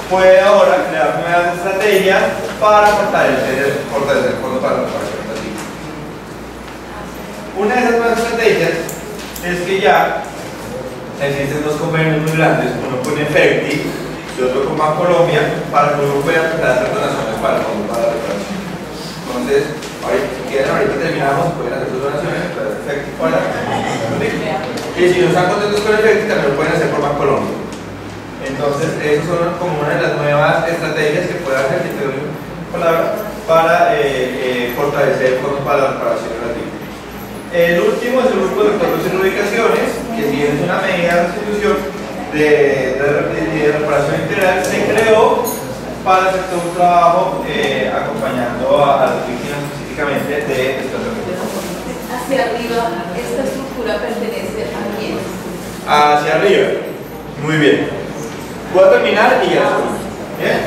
puede ahora crear nuevas estrategias para fortalecer el Fondo para la Reparación. Una de esas nuevas estrategias es que ya existen 2 convenios muy grandes, uno con Efecti y otro con Bancolombia, para que uno pueda empezar a hacer donaciones para el Fondo para la Reparación. Entonces, si quieren, ahorita terminamos, pueden hacer sus donaciones para Efecti para y si no están contentos con Efecti, también lo pueden hacer por Bancolombia. Entonces, esas son como una de las nuevas estrategias que puede hacer, que te doy una palabra, para fortalecer el Fondo para la Reparación gratuita. El último es el grupo de recursos y reubicaciones, que si es una medida de restitución de reparación integral, se creó para hacer todo un trabajo acompañando a las víctimas específicamente de desplazamiento. Hacia arriba, ¿esta estructura pertenece a quién? Hacia arriba. Muy bien. Voy a terminar y ya estoy. ¿Bien?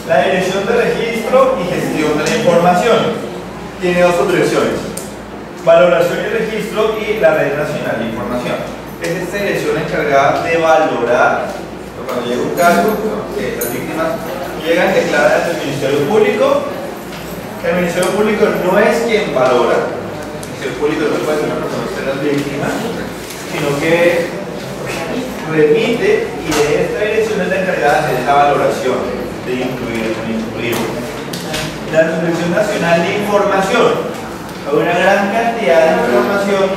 La Dirección de Registro y Gestión de la Información tiene 2 subdirecciones: valoración y registro y la Red Nacional de Información. es esta dirección encargada de valorar, cuando llega un caso, las víctimas llegan, declaran ante el Ministerio Público. El Ministerio Público no es quien valora, el Ministerio Público no puede ser una persona que las víctimas, sino que remite y de esta dirección es la encargada de esa valoración, de incluir o no incluir. La Dirección Nacional de Información, hay una gran cantidad de información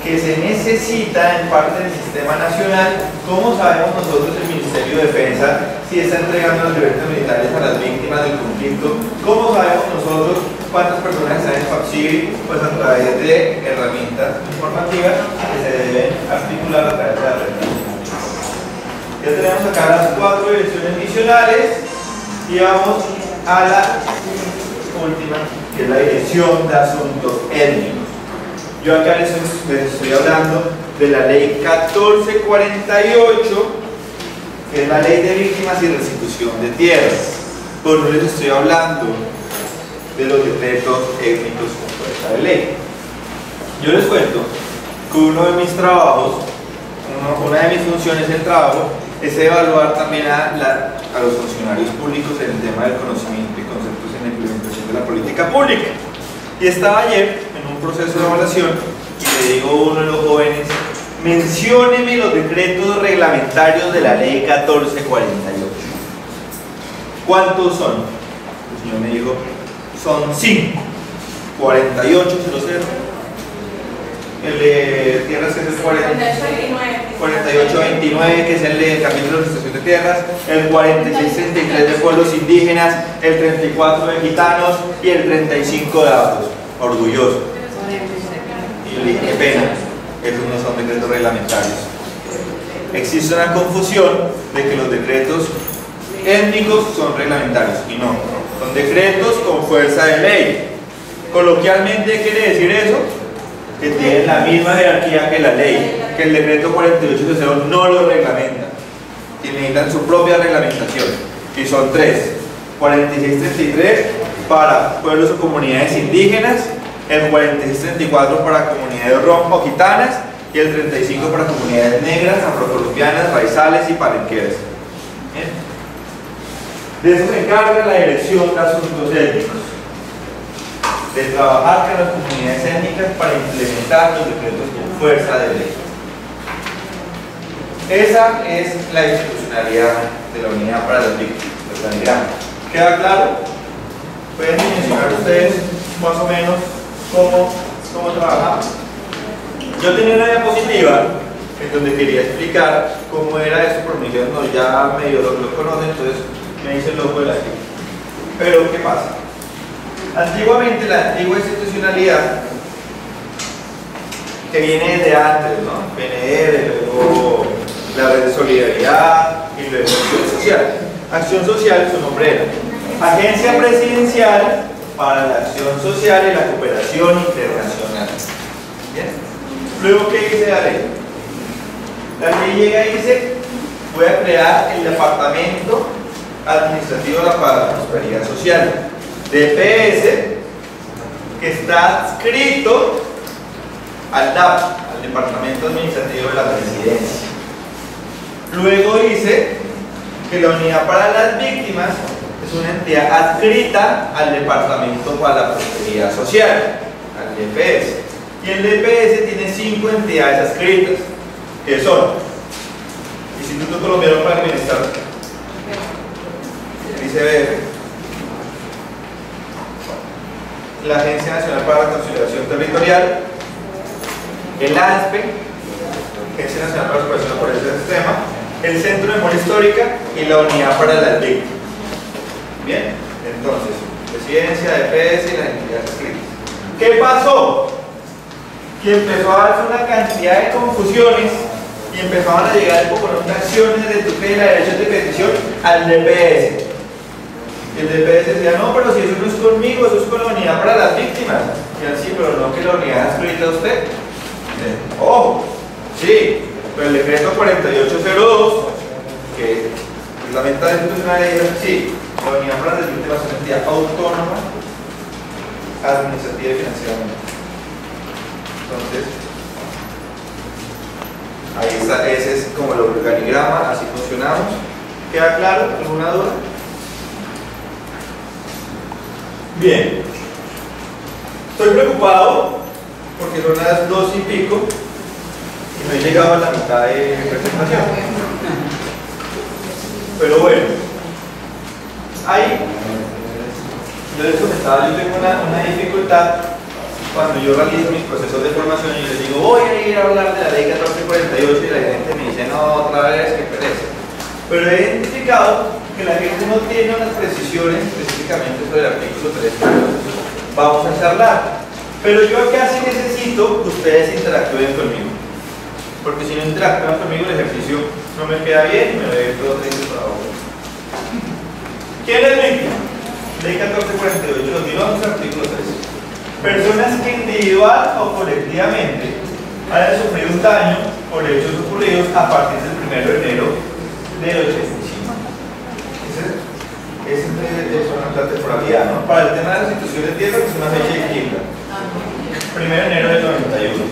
que se necesita en parte del sistema nacional. ¿Cómo sabemos nosotros, el Ministerio de Defensa, si está entregando los derechos militares a las víctimas del conflicto? ¿Cómo sabemos nosotros cuántas personas están en FAPSIRI? Pues a través de herramientas informativas que se deben articular a través de la red. Ya tenemos acá las 4 direcciones misionales y vamos a la última, que es la Dirección de Asuntos Étnicos. Yo acá les estoy hablando de la ley 1448, que es la ley de víctimas y restitución de tierras. Pues no les estoy hablando de los decretos étnicos con fuerza de ley. Yo les cuento que uno de mis trabajos, una de mis funciones en el trabajo, es evaluar también a los funcionarios públicos en el tema del conocimiento y conceptos en la implementación de la política pública. Y estaba ayer en un proceso de evaluación y le digo a uno de los jóvenes: mencióneme los decretos reglamentarios de la ley 1448. ¿Cuántos son? El señor me dijo: son 5. 48, se lo sé. El de tierras, que es el 4829, que es el de capítulo de restitución de tierras, el 4633 de pueblos indígenas, el 34 de gitanos y el 35 de afros. Orgulloso. Y le dije: qué pena, esos no son decretos reglamentarios. Existe una confusión de que los decretos étnicos son reglamentarios, y no, son decretos con fuerza de ley. Coloquialmente quiere decir eso, que tienen la misma jerarquía que la ley, que el decreto 4860 no lo reglamenta, y necesitan su propia reglamentación, y son 3: 4633 para pueblos o comunidades indígenas, el 4634 para comunidades rom o gitanas, y el 35 para comunidades negras, afrocolombianas, raizales y palenqueras. De eso se encarga la Dirección de Asuntos Étnicos, de trabajar con las comunidades étnicas para implementar los decretos con fuerza de ley. Esa es la institucionalidad de la Unidad para las Víctimas. ¿Queda claro? ¿Pueden mencionar ustedes más o menos cómo trabajamos? Yo tenía una diapositiva en donde quería explicar cómo era eso, por mi no, ya medio lo conocen, entonces me dice el logo de la actividad. Pero ¿qué pasa? Antiguamente, la antigua institucionalidad, que viene desde antes, ¿no? PNR, luego la red de solidaridad y luego Acción Social. Acción Social, su nombre era Agencia Presidencial para la Acción Social y la Cooperación Internacional. ¿Bien? Luego, ¿qué dice la ley? La ley llega y dice: voy a crear el Departamento Administrativo para la Prosperidad Social, DPS, que está adscrito al DAP, al Departamento Administrativo de la Presidencia. Luego dice que la Unidad para las Víctimas es una entidad adscrita al Departamento para la Prosperidad Social, al DPS. Y el DPS tiene 5 entidades adscritas, que son Instituto Colombiano para el Bienestar, el ICBF, la Agencia Nacional para la Consolidación Territorial, el ANSPE, Agencia Nacional para la Superación por este Sistema, el Centro de Memoria Histórica y la Unidad para las Víctimas. Bien, entonces, Presidencia, DPS y las entidades adscritas. ¿Qué pasó? Que empezó a darse una cantidad de confusiones y empezaban a llegar con unas acciones de tutela y la derecho de petición al DPS. Y el DPS decía: no, pero si eso no es conmigo, eso es con la Unidad para las Víctimas. Y así: pero no, que la unidad adscrita a usted. Ojo, sí, pero el decreto 4802, que reglamenta la institucionalidad, dice: sí, la Unidad para las Víctimas es una entidad autónoma, administrativa y financieramente. Entonces, Ahí está, ese es como el organigrama, así funcionamos. ¿Queda claro? ¿Alguna duda? Bien. Estoy preocupado porque son las 2 y pico y no he llegado a la mitad de presentación. Pero bueno, ahí yo les comentaba, yo tengo una dificultad cuando yo realizo mis procesos de formación y les digo voy a ir a hablar de la ley 1448 y la gente me dice no, otra vez, qué pereza. Pero he identificado que la gente no tiene unas precisiones específicamente sobre el artículo 3. Vamos a charlar. Pero yo acá sí necesito que ustedes interactúen conmigo. Porque si no interactúan conmigo el ejercicio no me queda bien y me ve todo triste por abajo. ¿Quién es víctima? Ley 1448, 2011, artículo 3. Personas que individual o colectivamente hayan sufrido un daño por hechos ocurridos a partir del 1 de enero del 85. Esa es una temporalidad, ¿no? Para el tema de la institución de tierra, que es una fecha distinta. 1 de enero del 91.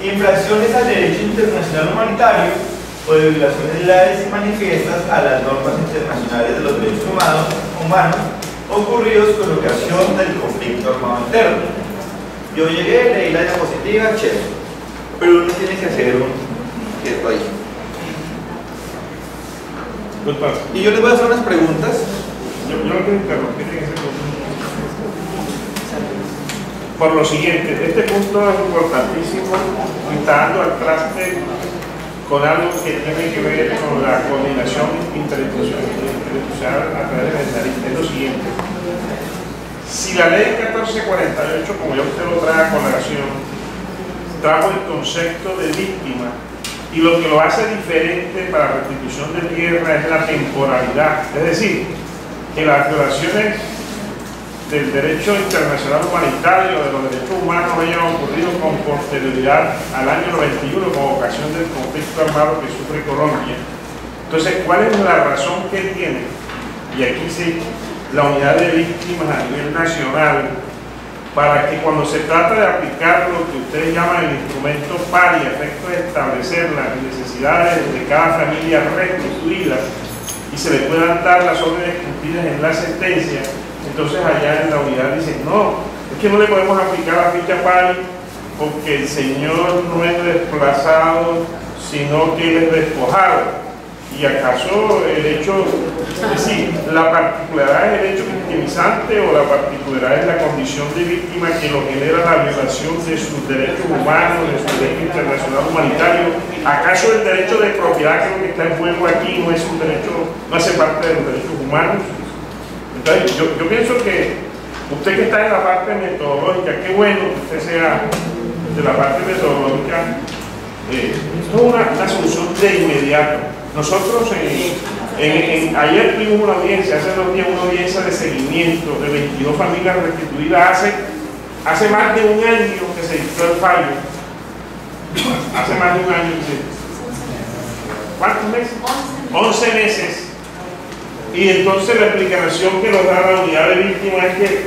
Infracciones al derecho internacional humanitario o de violaciones leves y manifiestas a las normas internacionales de los derechos humanos ocurridos con ocasión del conflicto armado interno. Yo llegué, leí la diapositiva, chévere, pero uno tiene que hacer un quieto ahí. Y yo les voy a hacer unas preguntas. Yo no quiero interrumpir en ese punto. Por lo siguiente, este punto es importantísimo, está dando al traste con algo que tiene que ver con la coordinación interinstitucional a través de la lista. Es lo siguiente: si la ley 1448, como ya usted lo trae a colación, trajo el concepto de víctima, y lo que lo hace diferente para la restitución de tierra es la temporalidad, es decir, que las violaciones del derecho internacional humanitario o de los derechos humanos hayan ocurrido con posterioridad al año 91 como ocasión del conflicto armado que sufre Colombia. Entonces, ¿cuál es la razón que él tiene? Y aquí sí, la unidad de víctimas a nivel nacional, para que cuando se trata de aplicar lo que ustedes llaman el instrumento PARI, a efecto de establecer las necesidades de cada familia restituida y se le puedan dar las órdenes cumplidas en la sentencia, entonces allá en la unidad dicen, no, es que no le podemos aplicar la ficha PARI porque el señor no es desplazado, sino que él es despojado. ¿Y acaso el hecho, es decir, la particularidad es el hecho victimizante o la particularidad es la condición de víctima que lo genera la violación de sus derechos humanos, de su derecho internacional humanitario? ¿Acaso el derecho de propiedad, que es lo que está en juego aquí, no es un derecho, no hace parte de los derechos humanos? Entonces, yo pienso que usted que está en la parte metodológica, qué bueno que usted sea de la parte metodológica, esto es una solución de inmediato. Nosotros ayer tuvimos una audiencia, hace 2 días una audiencia de seguimiento de 22 familias restituidas. Hace más de un año que se dictó el fallo. Hace más de un año que se... ¿Cuántos meses? 11 meses. Y entonces la explicación que nos da la unidad de víctimas es que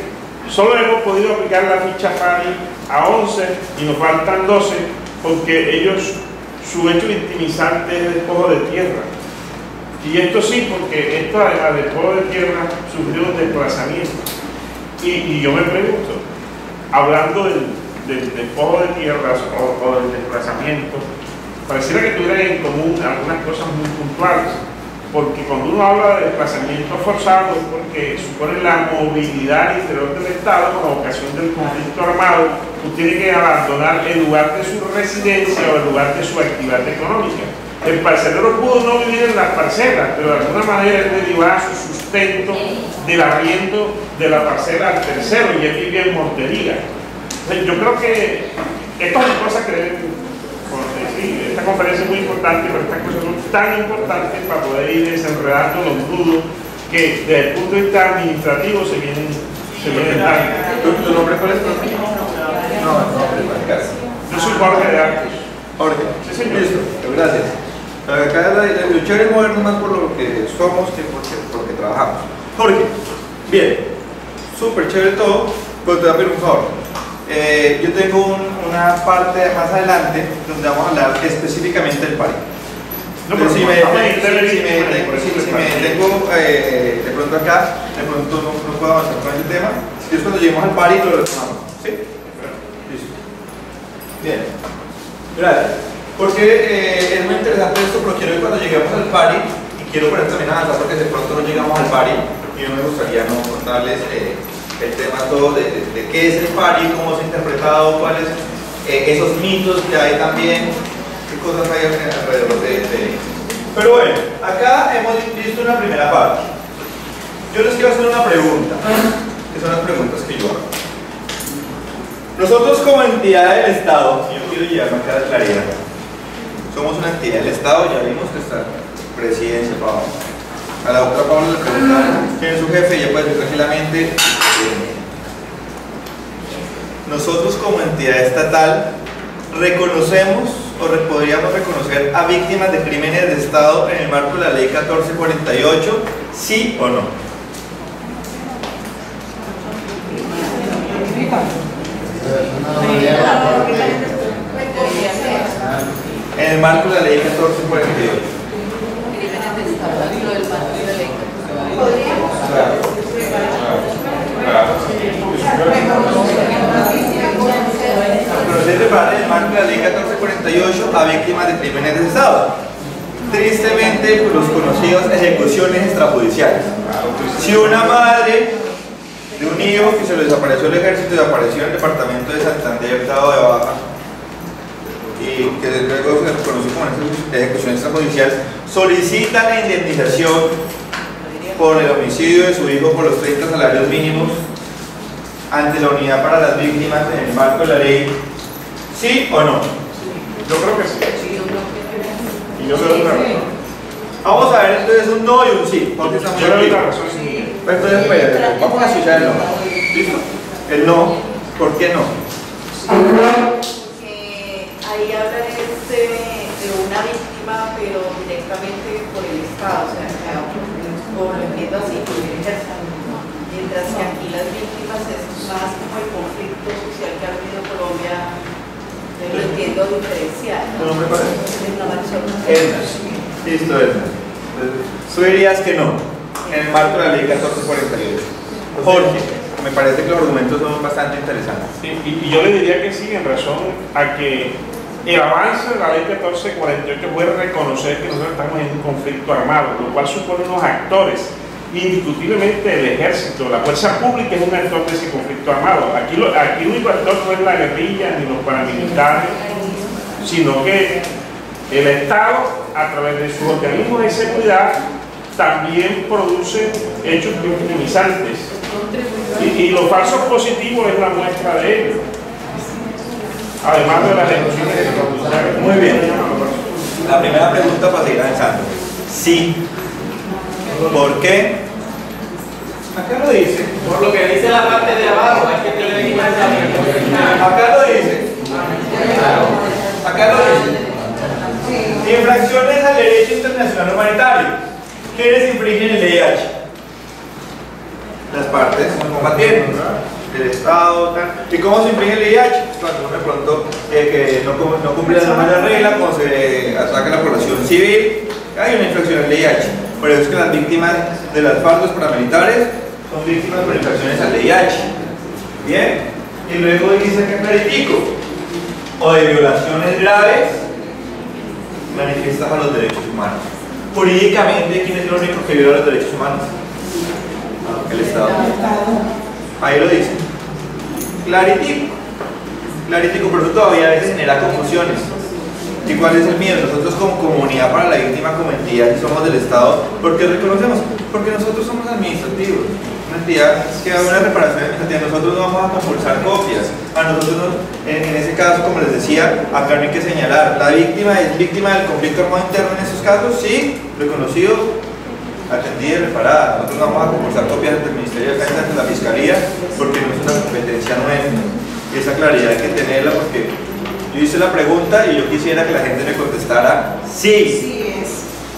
solo hemos podido aplicar la ficha PARI a 11 y nos faltan 12 porque ellos, su hecho victimizante es despojo de tierra. Y esto sí, porque esto además de despojo de tierra sufrió un desplazamiento. Y yo me pregunto, hablando del despojo de tierras o del desplazamiento, pareciera que tuvieran en común algunas cosas muy puntuales. Porque cuando uno habla de desplazamiento forzado es porque supone la movilidad al interior del Estado con ocasión del conflicto armado. Usted tiene que abandonar el lugar de su residencia o el lugar de su actividad económica. El parcelero pudo no vivir en las parcelas, pero de alguna manera él derivaba su sustento del arriendo de la parcela al tercero y él vivía en Montería. Entonces, yo creo que esto es una cosa que deben... Sí, esta conferencia es muy importante, pero estas cosas son tan importantes para poder ir desenredando los nudos que desde el punto de vista administrativo se vienen dando. ¿Tu nombre cuál es? No, yo soy Jorge de Arcos. Jorge, sí, señor. Listo, gracias. Acá el luchar es movernos más por lo que somos que por lo que trabajamos. Jorge, bien, súper chévere todo, pero te voy a pedir un favor. Yo tengo una parte más adelante donde vamos a hablar específicamente del pari. No, pero si me por detengo de pronto acá, de pronto no puedo avanzar con este tema. Si es cuando lleguemos al pari lo retomamos. ¿Sí? Listo. Bien. Gracias. Porque es muy interesante esto, pero quiero que cuando lleguemos al pari, y quiero por eso también avanzar porque de pronto no llegamos al pari, y no me gustaría no contarles el tema todo de qué es el pari, cómo se ha interpretado, cuáles esos mitos que hay también, qué cosas hay alrededor de. Pero bueno, acá hemos visto una primera parte. Yo les quiero hacer una pregunta, que son las preguntas que yo hago. Nosotros como entidad del Estado, yo quiero llevarme acá la claridad, somos una entidad del Estado, ya vimos que está presidencia, Pablo. A la otra Pablo le pregunta quién es su jefe y ella puede decir tranquilamente. Nosotros como entidad estatal reconocemos o podríamos reconocer a víctimas de crímenes de Estado en el marco de la ley 1448, ¿sí o no? En el marco de la ley 1448. Reconocer parte del marco de la ley 1448 a víctimas de crímenes de Estado. Tristemente, los conocidos ejecuciones extrajudiciales. Si una madre de un hijo que se le desapareció el ejército y apareció en el departamento de Santander, dado de baja, y que luego se le conoce como ejecución extrajudicial, solicita la indemnización por el homicidio de su hijo por los 30 salarios mínimos ante la unidad para las víctimas en el marco de la ley, ¿sí o no? Yo creo que sí. Y yo creo que sí. Vamos a ver entonces un no y un sí. Porque estamos yo le doy aquí. la razón. Entonces, espérate, vamos a escuchar el no. ¿Listo? El no. ¿Por qué no? Porque ahí habla de una víctima, pero directamente por el Estado, o sea, o lo entiendo así, mientras que aquí las víctimas es más como el conflicto social que ha vivido Colombia, yo lo entiendo diferencial. ¿Tu nombre cuál es? Edna. Listo, Edna. Tú dirías que no, en el marco de la ley 1448. Jorge, me parece que los argumentos son bastante interesantes. Sí, y yo le diría que sí, en razón a que el avance de la ley 1448 puede reconocer que nosotros estamos en un conflicto armado, lo cual supone unos actores. Indiscutiblemente el ejército, la fuerza pública es un actor de ese conflicto armado. Aquí el único actor no es la guerrilla ni los paramilitares, sino que el Estado, a través de sus organismos de seguridad, también produce hechos victimizantes. Y los falsos positivos es la muestra de ello. Además de las ejecuciones extrajudiciales. Muy bien. La primera pregunta para seguir avanzando. Sí. ¿Por qué? Acá lo dice. Por lo que dice la parte de abajo, es que tiene que Acá lo dice. Acá lo dice. Infracciones al derecho internacional humanitario. ¿Quiénes infringen el VIH? Las partes combatientes. El Estado, tal. ¿Y cómo se infringe el VIH? Cuando uno de pronto que no cumple las normas de la regla, cuando se ataca a la población civil, hay una infracción al VIH. Por eso es que las víctimas de las FARC, los paramilitares, son víctimas por infracciones al VIH. Bien. Y luego dice que claritico, o de violaciones graves manifiestas a los derechos humanos. Jurídicamente, ¿quién es el único que viola los derechos humanos? El Estado. Ahí lo dice. Claritico. Claritico, pero eso todavía a veces genera confusiones. ¿Y cuál es el miedo? Nosotros como comunidad para la víctima, como entidad, y somos del Estado, ¿por qué reconocemos? Porque nosotros somos administrativos. Una entidad que haga una reparación administrativa, nosotros no vamos a compulsar copias. A nosotros, en ese caso, como les decía, acá no hay que señalar. La víctima es víctima del conflicto armado interno en esos casos, sí, reconocido, atendida y reparada. Nosotros no vamos a compulsar copias ante el Ministerio de Defensa, ante la Fiscalía, porque no es una competencia nuestra. Y esa claridad hay que tenerla porque yo hice la pregunta y yo quisiera que la gente me contestara sí. Sí es.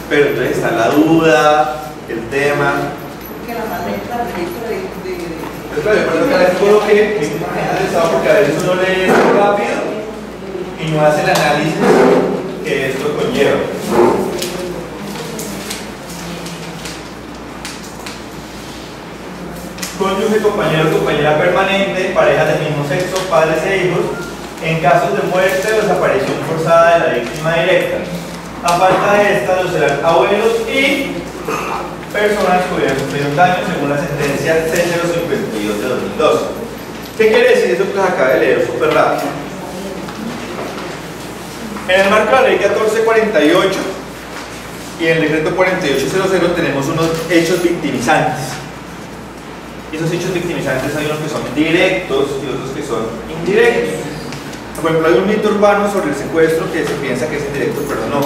Pero entonces está la duda, el tema. Que la manera de Entonces, claro, yo por eso cada vez puedo que mi imagen del Estado, porque a veces uno lee esto rápido y no hace el análisis que esto conlleva. Cónyuge, compañero, compañera permanente, parejas del mismo sexo, padres e hijos, en casos de muerte o desaparición forzada de la víctima directa. A falta de esta, los serán abuelos y personas que hubieran sufrido un daño según la sentencia C052 de 2012. ¿Qué quiere decir eso que les acabo de leer súper rápido? En el marco de la ley 1448 y en el decreto 4800 tenemos unos hechos victimizantes. Y esos hechos victimizantes hay unos que son directos y otros que son indirectos. Por ejemplo, hay un mito urbano sobre el secuestro que se piensa que es indirecto, pero no.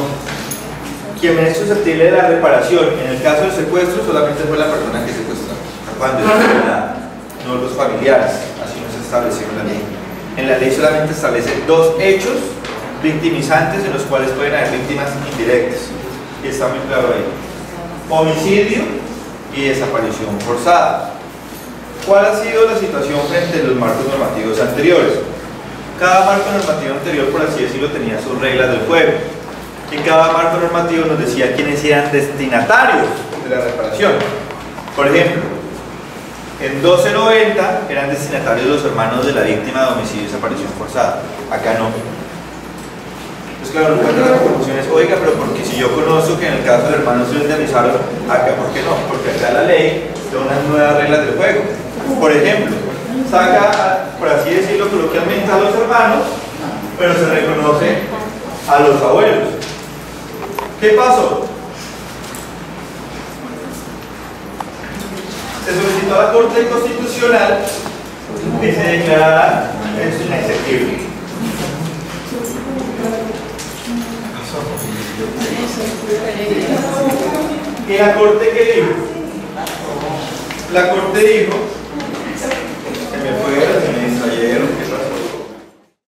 Quien es susceptible de la reparación en el caso del secuestro solamente fue la persona que secuestró, cuando es la, no los familiares, así no se estableció en la ley. En la ley solamente establece dos hechos victimizantes en los cuales pueden haber víctimas indirectas, y está muy claro ahí: homicidio y desaparición forzada. ¿Cuál ha sido la situación frente a los marcos normativos anteriores? Cada marco normativo anterior, por así decirlo, tenía sus reglas del juego. Y cada marco normativo nos decía quiénes eran destinatarios de la reparación. Por ejemplo, en 1290 eran destinatarios los hermanos de la víctima de homicidio y desaparición forzada. Acá no. Entonces, claro, no encuentro las conclusiones. Oiga, pero porque si yo conozco que en el caso del hermano se lo indemnizaron, acá, ¿por qué no? Porque acá la ley da unas nuevas reglas del juego. Por ejemplo, saca, por así decirlo coloquialmente, a los hermanos, pero se reconoce a los abuelos. ¿Qué pasó? Se solicitó a la Corte Constitucional que se declarara esto inexequible. ¿Y la Corte qué dijo? La Corte dijo